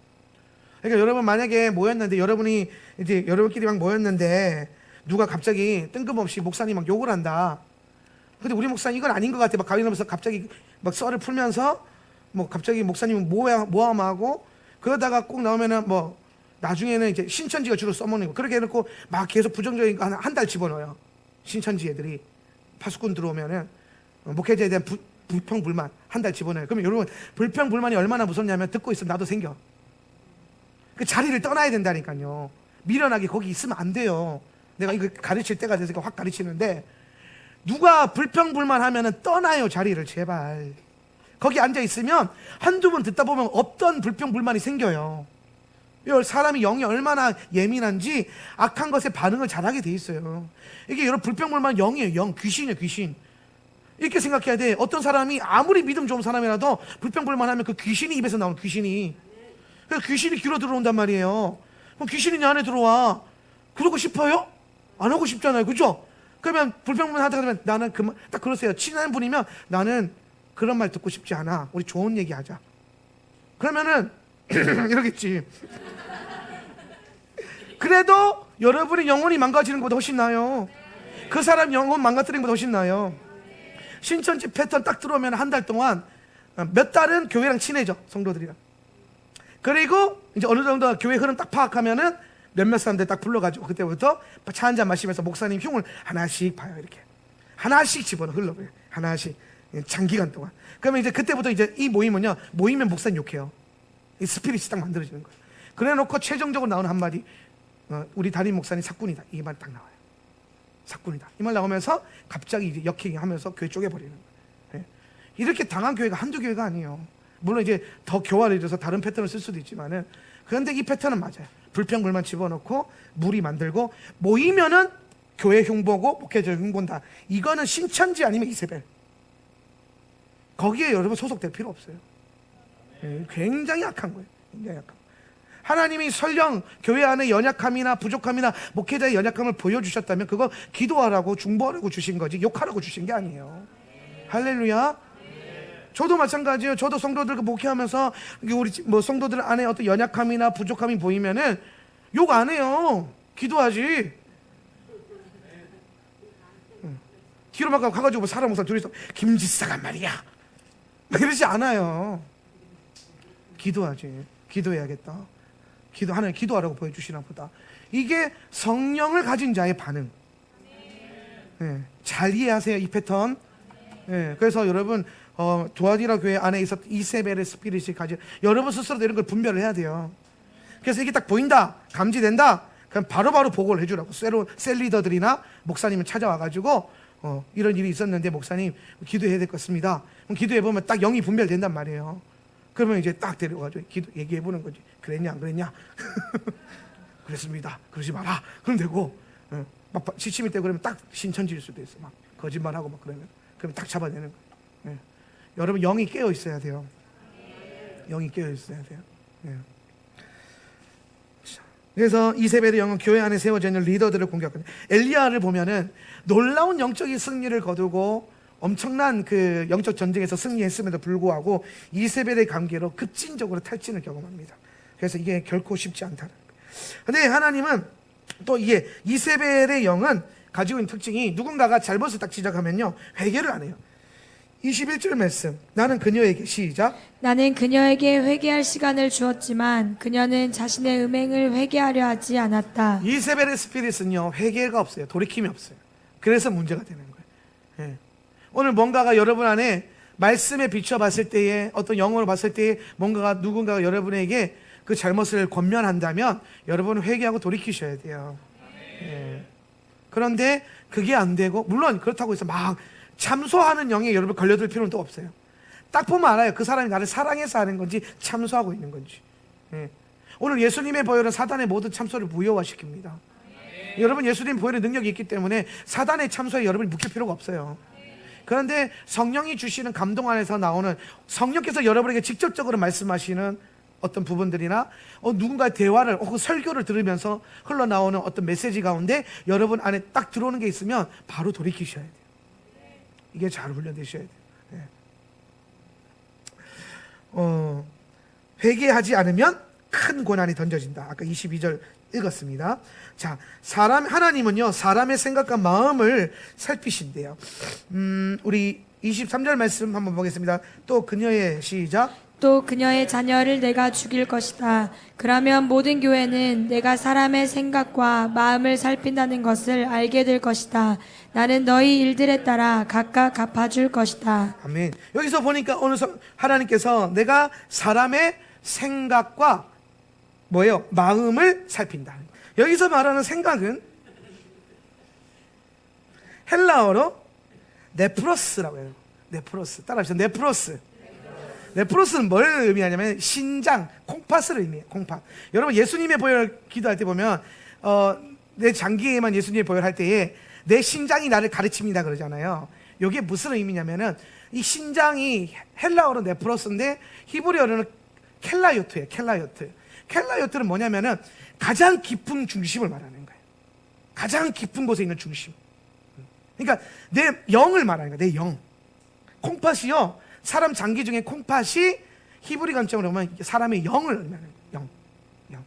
그러니까 여러분 만약에 모였는데 여러분이 이제 여러분끼리 막 모였는데 누가 갑자기 뜬금없이 목사님 막 욕을 한다. 근데 우리 목사님 이건 아닌 것 같아. 막 가위나면서 갑자기 막 썰을 풀면서 뭐 갑자기 목사님은 모함하고 그러다가 꼭 나오면은 뭐 나중에는 이제 신천지가 주로 써먹는 거 그렇게 해놓고 막 계속 부정적인 거 한 달 집어넣어요. 신천지 애들이 파수꾼 들어오면은 목회자에 대한 불평불만 한 달 집어넣어요. 그러면 여러분 불평불만이 얼마나 무섭냐면 듣고 있으면 나도 생겨. 그 자리를 떠나야 된다니까요. 미련하게 거기 있으면 안 돼요. 내가 이거 가르칠 때가 돼서 확 가르치는데 누가 불평불만 하면은 떠나요. 자리를 제발. 거기 앉아 있으면 한두 번 듣다 보면 없던 불평불만이 생겨요. 사람이 영이 얼마나 예민한지 악한 것에 반응을 잘하게 돼 있어요. 이게 여러분 불평불만 영이에요. 영, 귀신이에요. 귀신. 이렇게 생각해야 돼. 어떤 사람이 아무리 믿음 좋은 사람이라도 불평불만하면 그 귀신이 입에서 나오는 귀신이. 그래서 귀신이 귀로 들어온단 말이에요. 그럼 귀신이 내 안에 들어와. 그러고 싶어요? 안 하고 싶잖아요. 그죠? 그러면 불평불만 하다가 되면 나는 그만 딱 그러세요. 친한 분이면 나는 그런 말 듣고 싶지 않아. 우리 좋은 얘기 하자. 그러면은 이러겠지. 그래도 여러분의 영혼이 망가지는 것보다 훨씬 나아요. 그 사람 영혼 망가뜨리는 것보다 훨씬 나아요. 신천지 패턴 딱 들어오면 한 달 동안 몇 달은 교회랑 친해져. 성도들이랑. 그리고 이제 어느 정도 교회 흐름 딱 파악하면은 몇몇 사람들 딱 불러가지고 그때부터 차 한 잔 마시면서 목사님 흉을 하나씩 봐요. 이렇게 하나씩 집어넣어 흘러버려요. 하나씩 장기간 동안. 그러면 이제 그때부터 이제 이 모임은요 모이면 목사님 욕해요. 이 스피릿이 딱 만들어지는 거예요. 그래놓고 최종적으로 나오는 한마디 우리 담임 목사님 사꾼이다. 이 말 딱 나와요. 사꾼이다. 이 말 나오면서 갑자기 이제 역행하면서 교회 쪼개버리는 거예요. 이렇게 당한 교회가 한두 교회가 아니에요. 물론 이제 더 교활해져서 다른 패턴을 쓸 수도 있지만은, 그런데 이 패턴은 맞아요. 불평불만 집어넣고 무리 만들고 모이면은 교회 흉보고 목회자 흉본다. 이거는 신천지 아니면 이세벨. 거기에 여러분 소속될 필요 없어요. 굉장히 약한 거예요. 굉장히 약한. 하나님이 설령 교회 안에 연약함이나 부족함이나 목회자의 연약함을 보여주셨다면 그거 기도하라고 중보하라고 주신 거지 욕하라고 주신 게 아니에요. 할렐루야. 저도 마찬가지예요. 저도 성도들과 목회하면서 우리 성도들 안에 어떤 연약함이나 부족함이 보이면은 욕 안 해요. 기도하지. 뒤로 막 가가지고 사람 목사 둘이서 김지사가 말이야 이러지 않아요. 기도하지. 기도해야겠다. 하나님 기도하라고 보여주시나 보다. 이게 성령을 가진 자의 반응. 잘 이해하세요, 이 패턴. 그래서 여러분 두아디라 교회 안에 있었 이세벨의 스피릿이 가진, 여러분 스스로도 이런 걸 분별을 해야 돼요. 그래서 이게 딱 보인다, 감지된다, 그럼 바로바로 보고를 해주라고. 셀 리더들이나 목사님을 찾아와가지고 이런 일이 있었는데 목사님 기도해야 될 것 같습니다. 그럼 기도해보면 딱 영이 분별된단 말이에요. 그러면 이제 딱 데려가지고 얘기해보는 거지. 그랬냐 안 그랬냐? 그랬습니다. 그러지 마라. 그럼 되고, 막 지침일 때 그러면 딱 신천지일 수도 있어. 막 거짓말하고 막 그러면 딱 잡아내는 거예요. 여러분 영이 깨어 있어야 돼요. 영이 깨어 있어야 돼요. 그래서 이세벨의 영은 교회 안에 세워져 있는 리더들을 공격하는. 엘리야를 보면은 놀라운 영적인 승리를 거두고 엄청난 그 영적 전쟁에서 승리했음에도 불구하고 이세벨의 관계로 급진적으로 탈진을 경험합니다. 그래서 이게 결코 쉽지 않다는 거예요. 근데 하나님은 또 이게 이세벨의 영은 가지고 있는 특징이, 누군가가 잘못을 딱 지적하면요 회개를 안 해요. 21절 말씀, 나는 그녀에게, 시작, 나는 그녀에게 회개할 시간을 주었지만 그녀는 자신의 음행을 회개하려 하지 않았다. 이세벨의 스피릿은요 회개가 없어요. 돌이킴이 없어요. 그래서 문제가 되는 거예요. 오늘 뭔가가 여러분 안에 말씀에 비춰봤을 때에, 어떤 영어로 봤을 때에 누군가가 여러분에게 그 잘못을 권면한다면 여러분은 회개하고 돌이키셔야 돼요. 그런데 그게 안 되고, 물론 그렇다고 해서 막 참소하는 영에 여러분 걸려들 필요는 또 없어요. 딱 보면 알아요. 그 사람이 나를 사랑해서 하는 건지 참소하고 있는 건지. 오늘 예수님의 보혈은 사단의 모든 참소를 무효화시킵니다. 여러분 예수님 보혈의 능력이 있기 때문에 사단의 참소에 여러분이 묶일 필요가 없어요. 그런데 성령이 주시는 감동 안에서 나오는, 성령께서 여러분에게 직접적으로 말씀하시는 어떤 부분들이나 누군가의 대화를 혹은 설교를 들으면서 흘러나오는 어떤 메시지 가운데 여러분 안에 딱 들어오는 게 있으면 바로 돌이키셔야 돼요. 이게 잘 훈련되셔야 돼요. 회개하지 않으면 큰 고난이 던져진다. 아까 22절 읽었습니다. 자, 하나님은요 사람의 생각과 마음을 살피신대요. 우리 23절 말씀 한번 보겠습니다. 또 그녀의, 시작, 또 그녀의 자녀를 내가 죽일 것이다. 그러면 모든 교회는 내가 사람의 생각과 마음을 살핀다는 것을 알게 될 것이다. 나는 너희 일들에 따라 각각 갚아줄 것이다. 아멘. 여기서 보니까 오늘 하나님께서 내가 사람의 생각과 뭐예요? 마음을 살핀다. 여기서 말하는 생각은 헬라어로 네프로스라고 해요. 네프로스. 따라하시죠. 네프로스. 네프로스는 뭘 의미하냐면 신장, 콩팥을 의미해요. 콩팥. 여러분 예수님의 보혈 기도할 때 보면 내 장기에만 예수님의 보혈 할 때에 내 신장이 나를 가르칩니다 그러잖아요. 이게 무슨 의미냐면은 이 신장이 헬라어로 네프로스인데 히브리어로는 켈라요트예요. 켈라요트. 켈라요트는 뭐냐면은 가장 깊은 중심을 말하는 거예요. 가장 깊은 곳에 있는 중심. 그러니까 내 영을 말하는 거예요. 내 영. 콩팥이요, 사람 장기 중에 콩팥이 히브리 관점으로 보면 사람의 영을 의미하는 거예요. 영.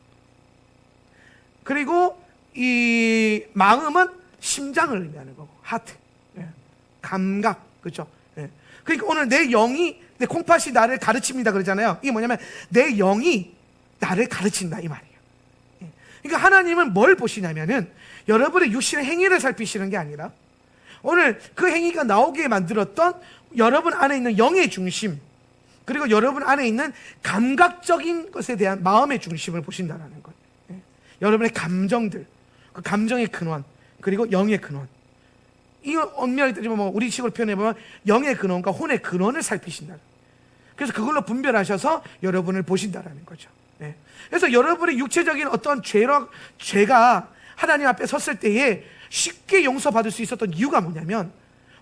그리고 이 마음은 심장을 의미하는 거고, 하트. 감각. 그렇죠? 그러니까 오늘 내 영이, 내 콩팥이 나를 가르칩니다 그러잖아요. 이게 뭐냐면 내 영이 나를 가르친다 이 말이에요. 그러니까 하나님은 뭘 보시냐면은 여러분의 육신의 행위를 살피시는 게 아니라 오늘 그 행위가 나오게 만들었던 여러분 안에 있는 영의 중심, 그리고 여러분 안에 있는 감각적인 것에 대한 마음의 중심을 보신다는 거예요. 여러분의 감정들, 그 감정의 근원, 그리고 영의 근원, 이 엄밀하게 따지면 뭐 우리 식으로 표현해보면 영의 근원과 혼의 근원을 살피신다. 그래서 그걸로 분별하셔서 여러분을 보신다라는 거죠. 예. 그래서 여러분의 육체적인 어떤 죄가 하나님 앞에 섰을 때에 쉽게 용서받을 수 있었던 이유가 뭐냐면,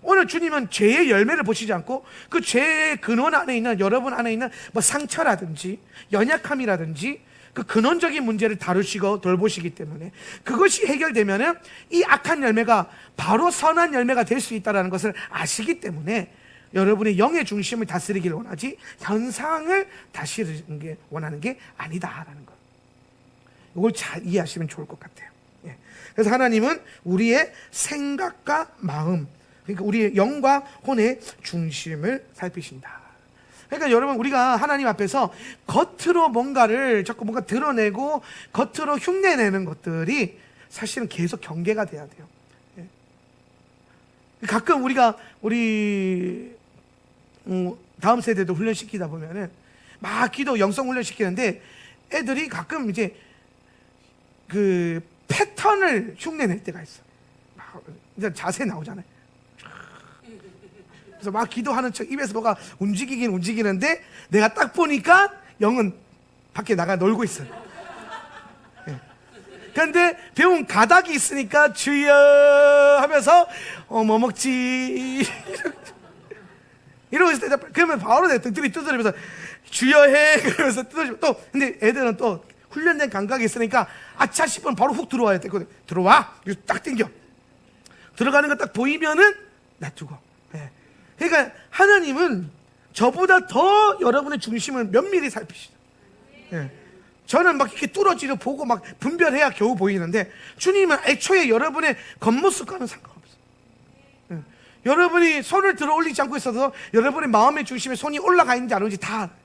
오늘 주님은 죄의 열매를 보시지 않고 그 죄의 근원 안에 있는, 여러분 안에 있는 뭐 상처라든지 연약함이라든지 그 근원적인 문제를 다루시고 돌보시기 때문에, 그것이 해결되면은 이 악한 열매가 바로 선한 열매가 될 수 있다는 것을 아시기 때문에 여러분의 영의 중심을 다스리기를 원하지 현상을 다스리는 게 원하는 게 아니다라는 것, 이걸 잘 이해하시면 좋을 것 같아요. 예. 그래서 하나님은 우리의 생각과 마음, 그러니까 우리의 영과 혼의 중심을 살피신다. 그러니까 여러분, 우리가 하나님 앞에서 겉으로 뭔가를 자꾸 뭔가 드러내고 겉으로 흉내내는 것들이 사실은 계속 경계가 돼야 돼요. 예. 가끔 우리 다음 세대도 훈련시키다 보면은 막 기도 영성 훈련시키는데 애들이 가끔 이제 그 패턴을 흉내낼 때가 있어. 막 이제 자세 나오잖아요. 그래서 막 기도하는 척 입에서 뭐가 움직이는데 내가 딱 보니까 영은 밖에 나가 놀고 있어요. 예. 그런데 배운 가닥이 있으니까 주여 하면서 뭐 먹지 이러고 있을 때, 그러면 바로 내 등들이 두드리면서 주여 해 그러면서 뜯어주고, 또 근데 애들은 또 훈련된 감각이 있으니까 아차 싶으면 바로 훅 들어와야 되거든. 들어와, 이거 딱 당겨, 들어가는 거 딱 보이면은 놔두고. 예. 그러니까 하나님은 저보다 더 여러분의 중심을 면밀히 살피시죠. 예. 저는 막 이렇게 뚫어지려 보고 막 분별해야 겨우 보이는데, 주님은 애초에 여러분의 겉모습과는 상관없어요. 예. 여러분이 손을 들어 올리지 않고 있어도 여러분의 마음의 중심에 손이 올라가 있는지 안 오는지 다 알아요.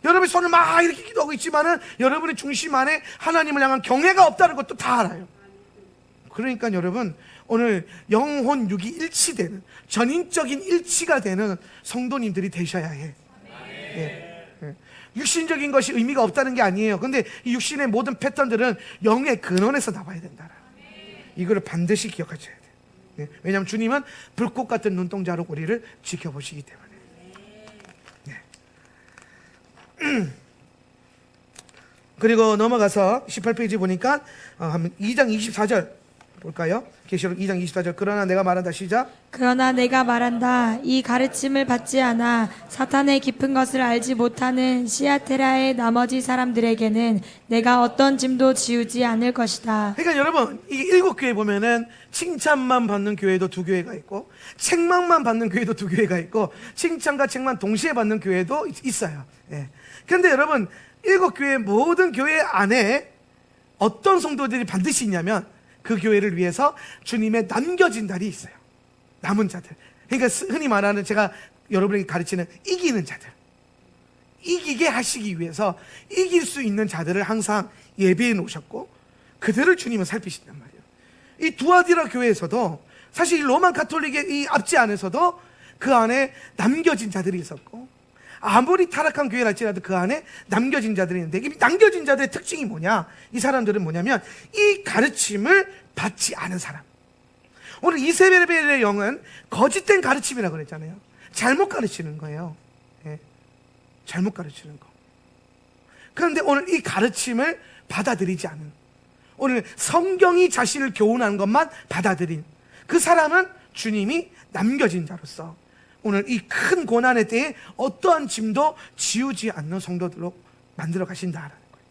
여러분이 손을 막 이렇게 기도하고 있지만은 여러분의 중심 안에 하나님을 향한 경외가 없다는 것도 다 알아요. 그러니까 여러분, 오늘 영혼 육이 일치되는, 전인적인 일치가 되는 성도님들이 되셔야 해. 예. 예. 육신적인 것이 의미가 없다는 게 아니에요. 근데 이 육신의 모든 패턴들은 영의 근원에서 나와야 된다. 이거를 반드시 기억하셔야 돼요. 예. 왜냐하면 주님은 불꽃 같은 눈동자로 우리를 지켜보시기 때문에. 예. 그리고 넘어가서 18페이지 보니까 2장 24절 볼까요? 계시록 2장 24절. 그러나 내가 말한다. 시작. 그러나 내가 말한다. 이 가르침을 받지 않아 사탄의 깊은 것을 알지 못하는 시아테라의 나머지 사람들에게는 내가 어떤 짐도 지우지 않을 것이다. 그러니까 여러분, 이 7교회 보면은 칭찬만 받는 교회도 2교회가 있고, 책망만 받는 교회도 2교회가 있고, 칭찬과 책망 동시에 받는 교회도 있어요. 예. 그런데 여러분, 7교회 모든 교회 안에 어떤 성도들이 반드시 있냐면, 그 교회를 위해서 주님의 남겨진 달이 있어요. 남은 자들. 그러니까 흔히 말하는, 제가 여러분에게 가르치는 이기는 자들, 이기게 하시기 위해서 이길 수 있는 자들을 항상 예배해 놓으셨고, 그들을 주님은 살피신단 말이에요. 이 두아디라 교회에서도 사실 로만 가톨릭의 이 앞지 안에서도 그 안에 남겨진 자들이 있었고, 아무리 타락한 교회랄지라도 그 안에 남겨진 자들이 있는데, 이 남겨진 자들의 특징이 뭐냐? 이 사람들은 뭐냐면 이 가르침을 받지 않은 사람. 오늘 이세벨의 영은 거짓된 가르침이라고 그랬잖아요. 잘못 가르치는 거예요. 예. 잘못 가르치는 거. 그런데 오늘 이 가르침을 받아들이지 않은, 오늘 성경이 자신을 교훈하는 것만 받아들인 그 사람은 주님이 남겨진 자로서 오늘 이 큰 고난의 때에 어떠한 짐도 지우지 않는 성도들로 만들어 가신다라는 거예요.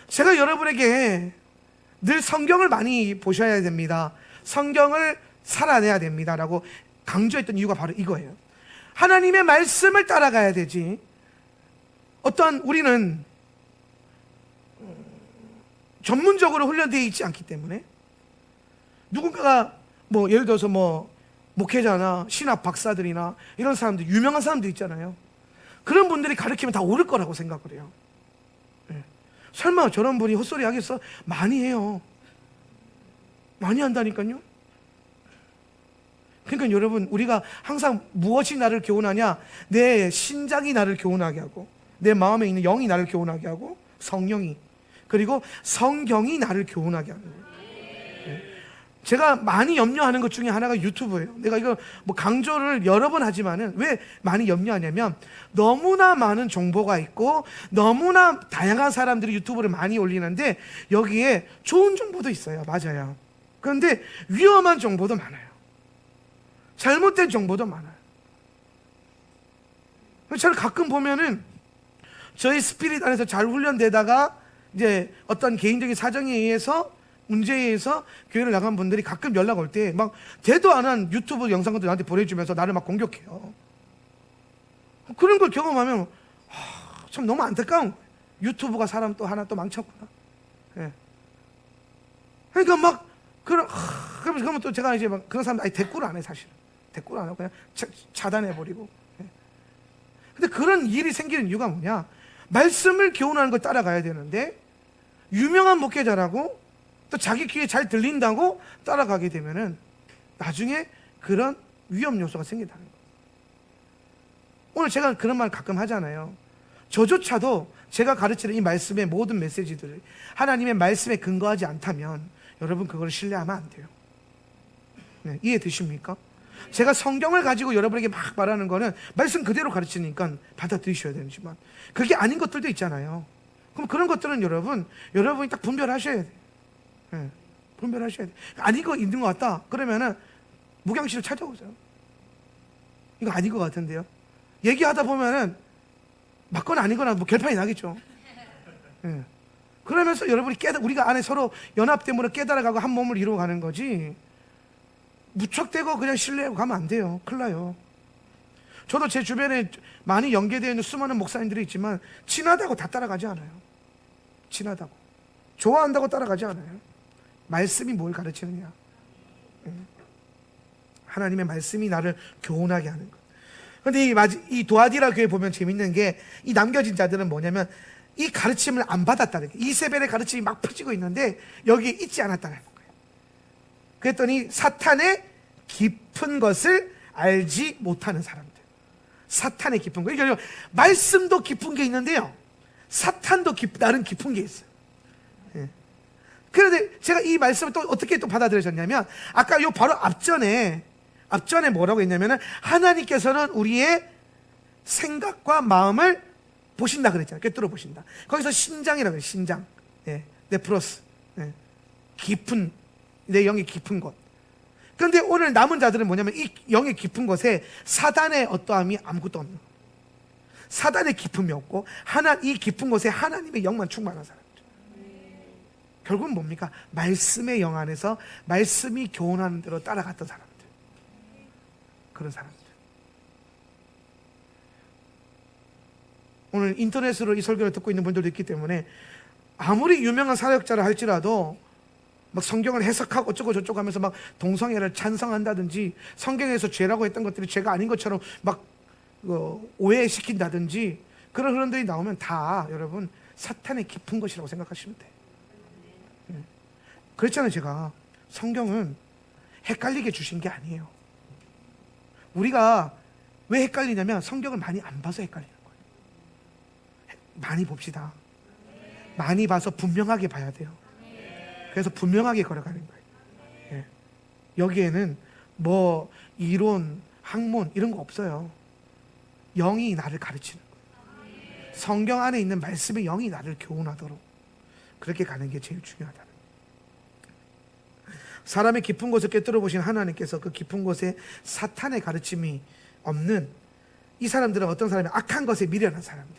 제가 여러분에게 늘 성경을 많이 보셔야 됩니다, 성경을 살아내야 됩니다라고 강조했던 이유가 바로 이거예요. 하나님의 말씀을 따라가야 되지, 어떠한 우리는 전문적으로 훈련되어 있지 않기 때문에, 누군가가 뭐 예를 들어서 뭐 목회자나 신학 박사들이나 이런 사람들, 유명한 사람들 있잖아요. 그런 분들이 가르치면 다 옳을 거라고 생각을 해요. 예. 설마 저런 분이 헛소리 하겠어? 많이 해요. 많이 한다니까요. 그러니까 여러분, 우리가 항상 무엇이 나를 교훈하냐? 내 신장이 나를 교훈하게 하고, 내 마음에 있는 영이 나를 교훈하게 하고, 성령이, 그리고 성경이 나를 교훈하게 하는 거예요. 예. 제가 많이 염려하는 것 중에 하나가 유튜브예요. 내가 이거 뭐 강조를 여러 번 하지만은 왜 많이 염려하냐면 너무나 많은 정보가 있고 너무나 다양한 사람들이 유튜브를 많이 올리는데 여기에 좋은 정보도 있어요. 맞아요. 그런데 위험한 정보도 많아요. 잘못된 정보도 많아요. 저를 가끔 보면은 저희 스피릿 안에서 잘 훈련되다가 이제 어떤 개인적인 사정에 의해서 문제에 의해서 교회를 나간 분들이 가끔 연락 올 때 막 대도 안 한 유튜브 영상들을 나한테 보내주면서 나를 막 공격해요. 그런 걸 경험하면 참 너무 안타까운 거예요. 유튜브가 사람 또 하나 또 망쳤구나. 예. 그러니까 막 그러면 또 제가 이제 막 그런 사람들 대꾸를 안 해. 사실은 대꾸를 안 하고 그냥 차단해 버리고. 예. 근데 그런 일이 생기는 이유가 뭐냐? 말씀을 교훈하는 걸 따라가야 되는데 유명한 목회자라고 또 자기 귀에 잘 들린다고 따라가게 되면은 나중에 그런 위험 요소가 생긴다는 거예요. 오늘 제가 그런 말 가끔 하잖아요. 저조차도 제가 가르치는 이 말씀의 모든 메시지들을 하나님의 말씀에 근거하지 않다면 여러분 그걸 신뢰하면 안 돼요. 네, 이해되십니까? 제가 성경을 가지고 여러분에게 막 말하는 거는 말씀 그대로 가르치니까 받아들이셔야 되지만 그게 아닌 것들도 있잖아요. 그럼 그런 것들은 여러분이 딱 분별하셔야 돼요. 네, 분별하셔야 돼요. 아닌 거 있는 것 같다. 그러면은 목양실을 찾아오세요. 이거 아닌 것 같은데요. 얘기하다 보면은 맞거나 아니거나 뭐 결판이 나겠죠. 네. 그러면서 여러분이 우리가 안에 서로 연합됨으로 깨달아가고 한 몸을 이루어가는 거지. 무척대고 그냥 신뢰하고 가면 안 돼요. 큰일 나요. 저도 제 주변에 많이 연계되어 있는 수많은 목사님들이 있지만 친하다고 다 따라가지 않아요. 친하다고 좋아한다고 따라가지 않아요. 말씀이 뭘 가르치느냐. 하나님의 말씀이 나를 교훈하게 하는 것. 그런데 이 도아디라 교회 보면 재밌는 게 이 남겨진 자들은 뭐냐면 이 가르침을 안 받았다는 거예요. 이세벨의 가르침이 막 퍼지고 있는데 여기에 있지 않았다는 거예요. 그랬더니 사탄의 깊은 것을 알지 못하는 사람들. 사탄의 깊은 거. 그러니까 말씀도 깊은 게 있는데요. 사탄도 나름 깊은 게 있어요. 예. 그런데 제가 이 말씀을 또 어떻게 또 받아들여졌냐면 아까 요 바로 앞전에 뭐라고 했냐면은 하나님께서는 우리의 생각과 마음을 보신다 그랬잖아요. 꿰뚫어 보신다. 거기서 신장이라고 해요. 신장. 예. 네프로스. 예. 깊은 내 영의 깊은 곳. 그런데 오늘 남은 자들은 뭐냐면 이 영의 깊은 곳에 사단의 어떠함이 아무것도 없는 거예요. 사단의 기품이 없고 이 깊은 곳에 하나님의 영만 충만한 사람들. 결국은 뭡니까? 말씀의 영 안에서 말씀이 교훈하는 대로 따라갔던 사람들. 그런 사람들. 오늘 인터넷으로 이 설교를 듣고 있는 분들도 있기 때문에 아무리 유명한 사역자라 할지라도 막 성경을 해석하고 어쩌고 저쩌고 하면서 막 동성애를 찬성한다든지 성경에서 죄라고 했던 것들이 죄가 아닌 것처럼 막 오해시킨다든지 그런 흐름들이 나오면 다 여러분 사탄의 깊은 것이라고 생각하시면 돼요. 그랬잖아요. 제가 성경은 헷갈리게 주신 게 아니에요. 우리가 왜 헷갈리냐면 성경을 많이 안 봐서 헷갈리는 거예요. 많이 봅시다. 많이 봐서 분명하게 봐야 돼요. 그래서 분명하게 걸어가는 거예요. 예. 여기에는 뭐 이론, 학문 이런 거 없어요. 영이 나를 가르치는 거예요. 성경 안에 있는 말씀의 영이 나를 교훈하도록 그렇게 가는 게 제일 중요하다는 거예요. 사람의 깊은 곳을 꿰뚫어 보신 하나님께서 그 깊은 곳에 사탄의 가르침이 없는 이 사람들은 어떤 사람이 악한 것에 미련한 사람들.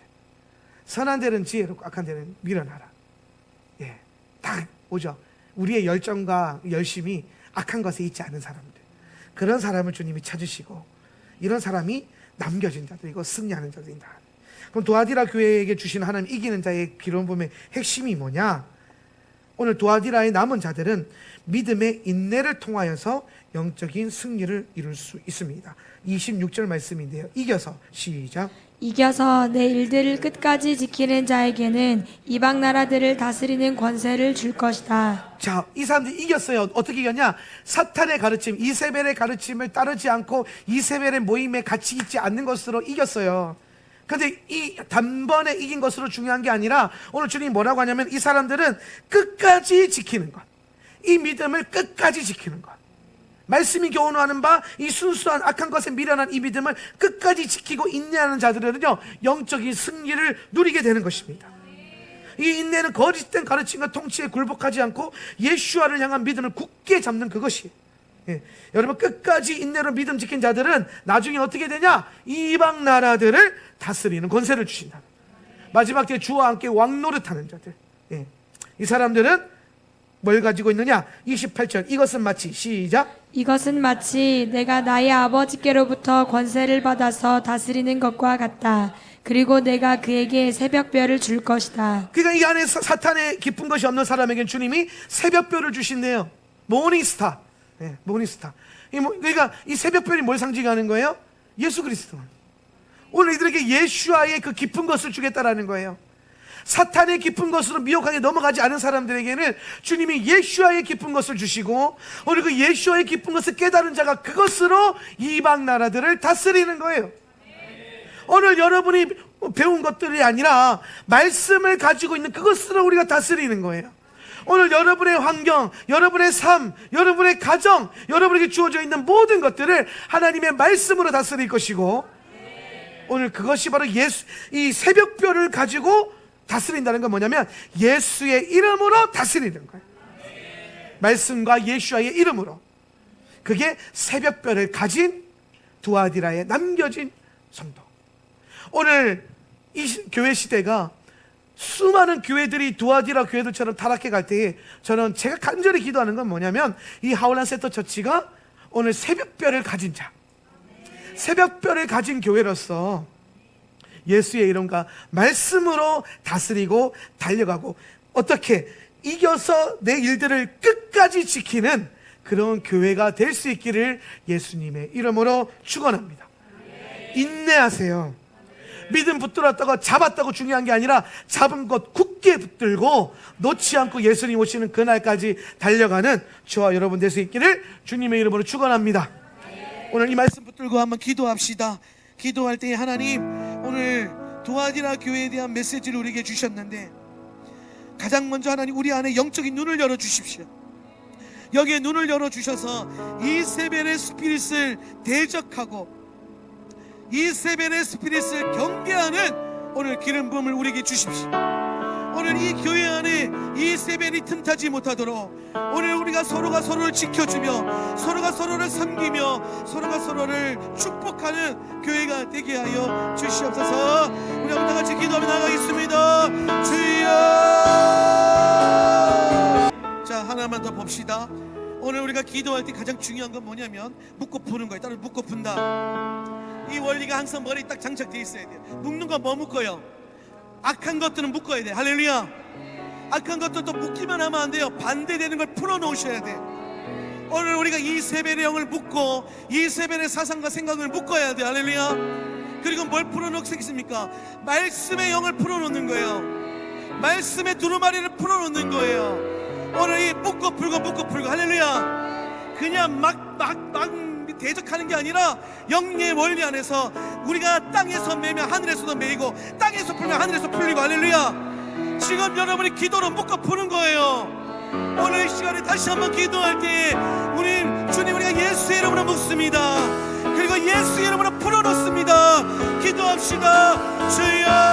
선한 데는 지혜롭고 악한 데는 미련하라. 예, 딱 오죠. 우리의 열정과 열심이 악한 것에 있지 않은 사람들. 그런 사람을 주님이 찾으시고 이런 사람이 남겨진 자들이고 승리하는 자들이다. 그럼 도아디라 교회에게 주신 하나님 이기는 자의 기름부음의 핵심이 뭐냐? 오늘 도아디라의 남은 자들은 믿음의 인내를 통하여서 영적인 승리를 이룰 수 있습니다. 26절 말씀인데요. 이겨서 시작. 이겨서 내 일들을 끝까지 지키는 자에게는 이방 나라들을 다스리는 권세를 줄 것이다. 자, 이 사람들이 이겼어요. 어떻게 이겼냐? 사탄의 가르침, 이세벨의 가르침을 따르지 않고 이세벨의 모임에 같이 있지 않는 것으로 이겼어요. 근데 이 단번에 이긴 것으로 중요한 게 아니라 오늘 주님이 뭐라고 하냐면 이 사람들은 끝까지 지키는 것. 이 믿음을 끝까지 지키는 것. 말씀이 교훈하는 바 이 순수한 악한 것에 미련한 이 믿음을 끝까지 지키고 인내하는 자들은요, 영적인 승리를 누리게 되는 것입니다. 이 인내는 거짓된 가르침과 통치에 굴복하지 않고 예수와를 향한 믿음을 굳게 잡는 그것이에요. 예. 여러분, 끝까지 인내로 믿음 지킨 자들은 나중에 어떻게 되냐? 이방 나라들을 다스리는 권세를 주신다. 마지막 때 주와 함께 왕노릇하는 자들. 예. 이 사람들은 뭘 가지고 있느냐? 28절, 이것은 마치, 시작, 이것은 마치 내가 나의 아버지께로부터 권세를 받아서 다스리는 것과 같다. 그리고 내가 그에게 새벽별을 줄 것이다. 그러니까 이 안에 사탄의 깊은 것이 없는 사람에겐 주님이 새벽별을 주신대요. 모닝스타. 네, 모닝스타. 그러니까 이 새벽별이 뭘 상징하는 거예요? 예수 그리스도. 오늘 이들에게 예수와의 그 깊은 것을 주겠다라는 거예요. 사탄의 깊은 것으로 미혹하게 넘어가지 않은 사람들에게는 주님이 예수와의 깊은 것을 주시고, 오늘 그 예수와의 깊은 것을 깨달은 자가 그것으로 이방 나라들을 다스리는 거예요. 오늘 여러분이 배운 것들이 아니라 말씀을 가지고 있는 그것으로 우리가 다스리는 거예요. 오늘 여러분의 환경, 여러분의 삶, 여러분의 가정, 여러분에게 주어져 있는 모든 것들을 하나님의 말씀으로 다스릴 것이고, 오늘 그것이 바로 이 새벽별을 가지고 다스린다는 건 뭐냐면 예수의 이름으로 다스리는 거예요. 말씀과 예수와의 이름으로. 그게 새벽별을 가진 두아디라에 남겨진 성도. 오늘 이 교회 시대가 수많은 교회들이 두아디라 교회들처럼 타락해 갈 때에 저는 제가 간절히 기도하는 건 뭐냐면 이 하울란 세터 처치가 오늘 새벽별을 가진 자, 새벽별을 가진 교회로서 예수의 이름과 말씀으로 다스리고 달려가고 어떻게 이겨서 내 일들을 끝까지 지키는 그런 교회가 될 수 있기를 예수님의 이름으로 축원합니다. 인내하세요. 믿음 붙들었다고 잡았다고 중요한 게 아니라 잡은 것 굳게 붙들고 놓지 않고 예수님 오시는 그날까지 달려가는 저와 여러분 될 수 있기를 주님의 이름으로 축원합니다. 오늘 이 말씀 붙들고 한번 기도합시다. 기도할 때 하나님, 오늘 두아디라 교회에 대한 메시지를 우리에게 주셨는데 가장 먼저 하나님 우리 안에 영적인 눈을 열어주십시오. 여기에 눈을 열어주셔서 이세벨의 스피릿을 대적하고 이세벨의 스피릿을 경계하는 오늘 기름 부음을 우리에게 주십시오. 오늘 이 교회 안에 이세벨이 틈타지 못하도록 오늘 우리가 서로가 서로를 지켜주며 서로가 서로를 섬기며 서로가 서로를 축복하는 교회가 되게 하여 주시옵소서. 우리 한번 다 같이 기도하며 나가겠습니다. 주여. 자, 하나만 더 봅시다. 오늘 우리가 기도할 때 가장 중요한 건 뭐냐면 묶고 푸는 거예요. 따로 묶고 푼다. 이 원리가 항상 머리에 딱 장착되어 있어야 돼요. 묶는 건 뭐 묶어요? 악한 것들은 묶어야 돼. 할렐루야. 악한 것들도 묶기만 하면 안 돼요. 반대되는 걸 풀어놓으셔야 돼. 오늘 우리가 이세벨의 영을 묶고 이세벨의 사상과 생각을 묶어야 돼. 할렐루야. 그리고 뭘 풀어놓겠습니까? 말씀의 영을 풀어놓는 거예요. 말씀의 두루마리를 풀어놓는 거예요. 오늘 이 묶고 풀고 할렐루야. 그냥 막 대적하는 게 아니라 영의 원리 안에서 우리가 땅에서 매면 하늘에서도 매이고 땅에서 풀면 하늘에서 풀리고 할렐루야. 지금 여러분이 기도로 묶어 푸는 거예요. 오늘 이 시간에 다시 한번 기도할 때 주님 우리가 예수의 이름으로 묶습니다. 그리고 예수의 이름으로 풀어놓습니다. 기도합시다. 주여.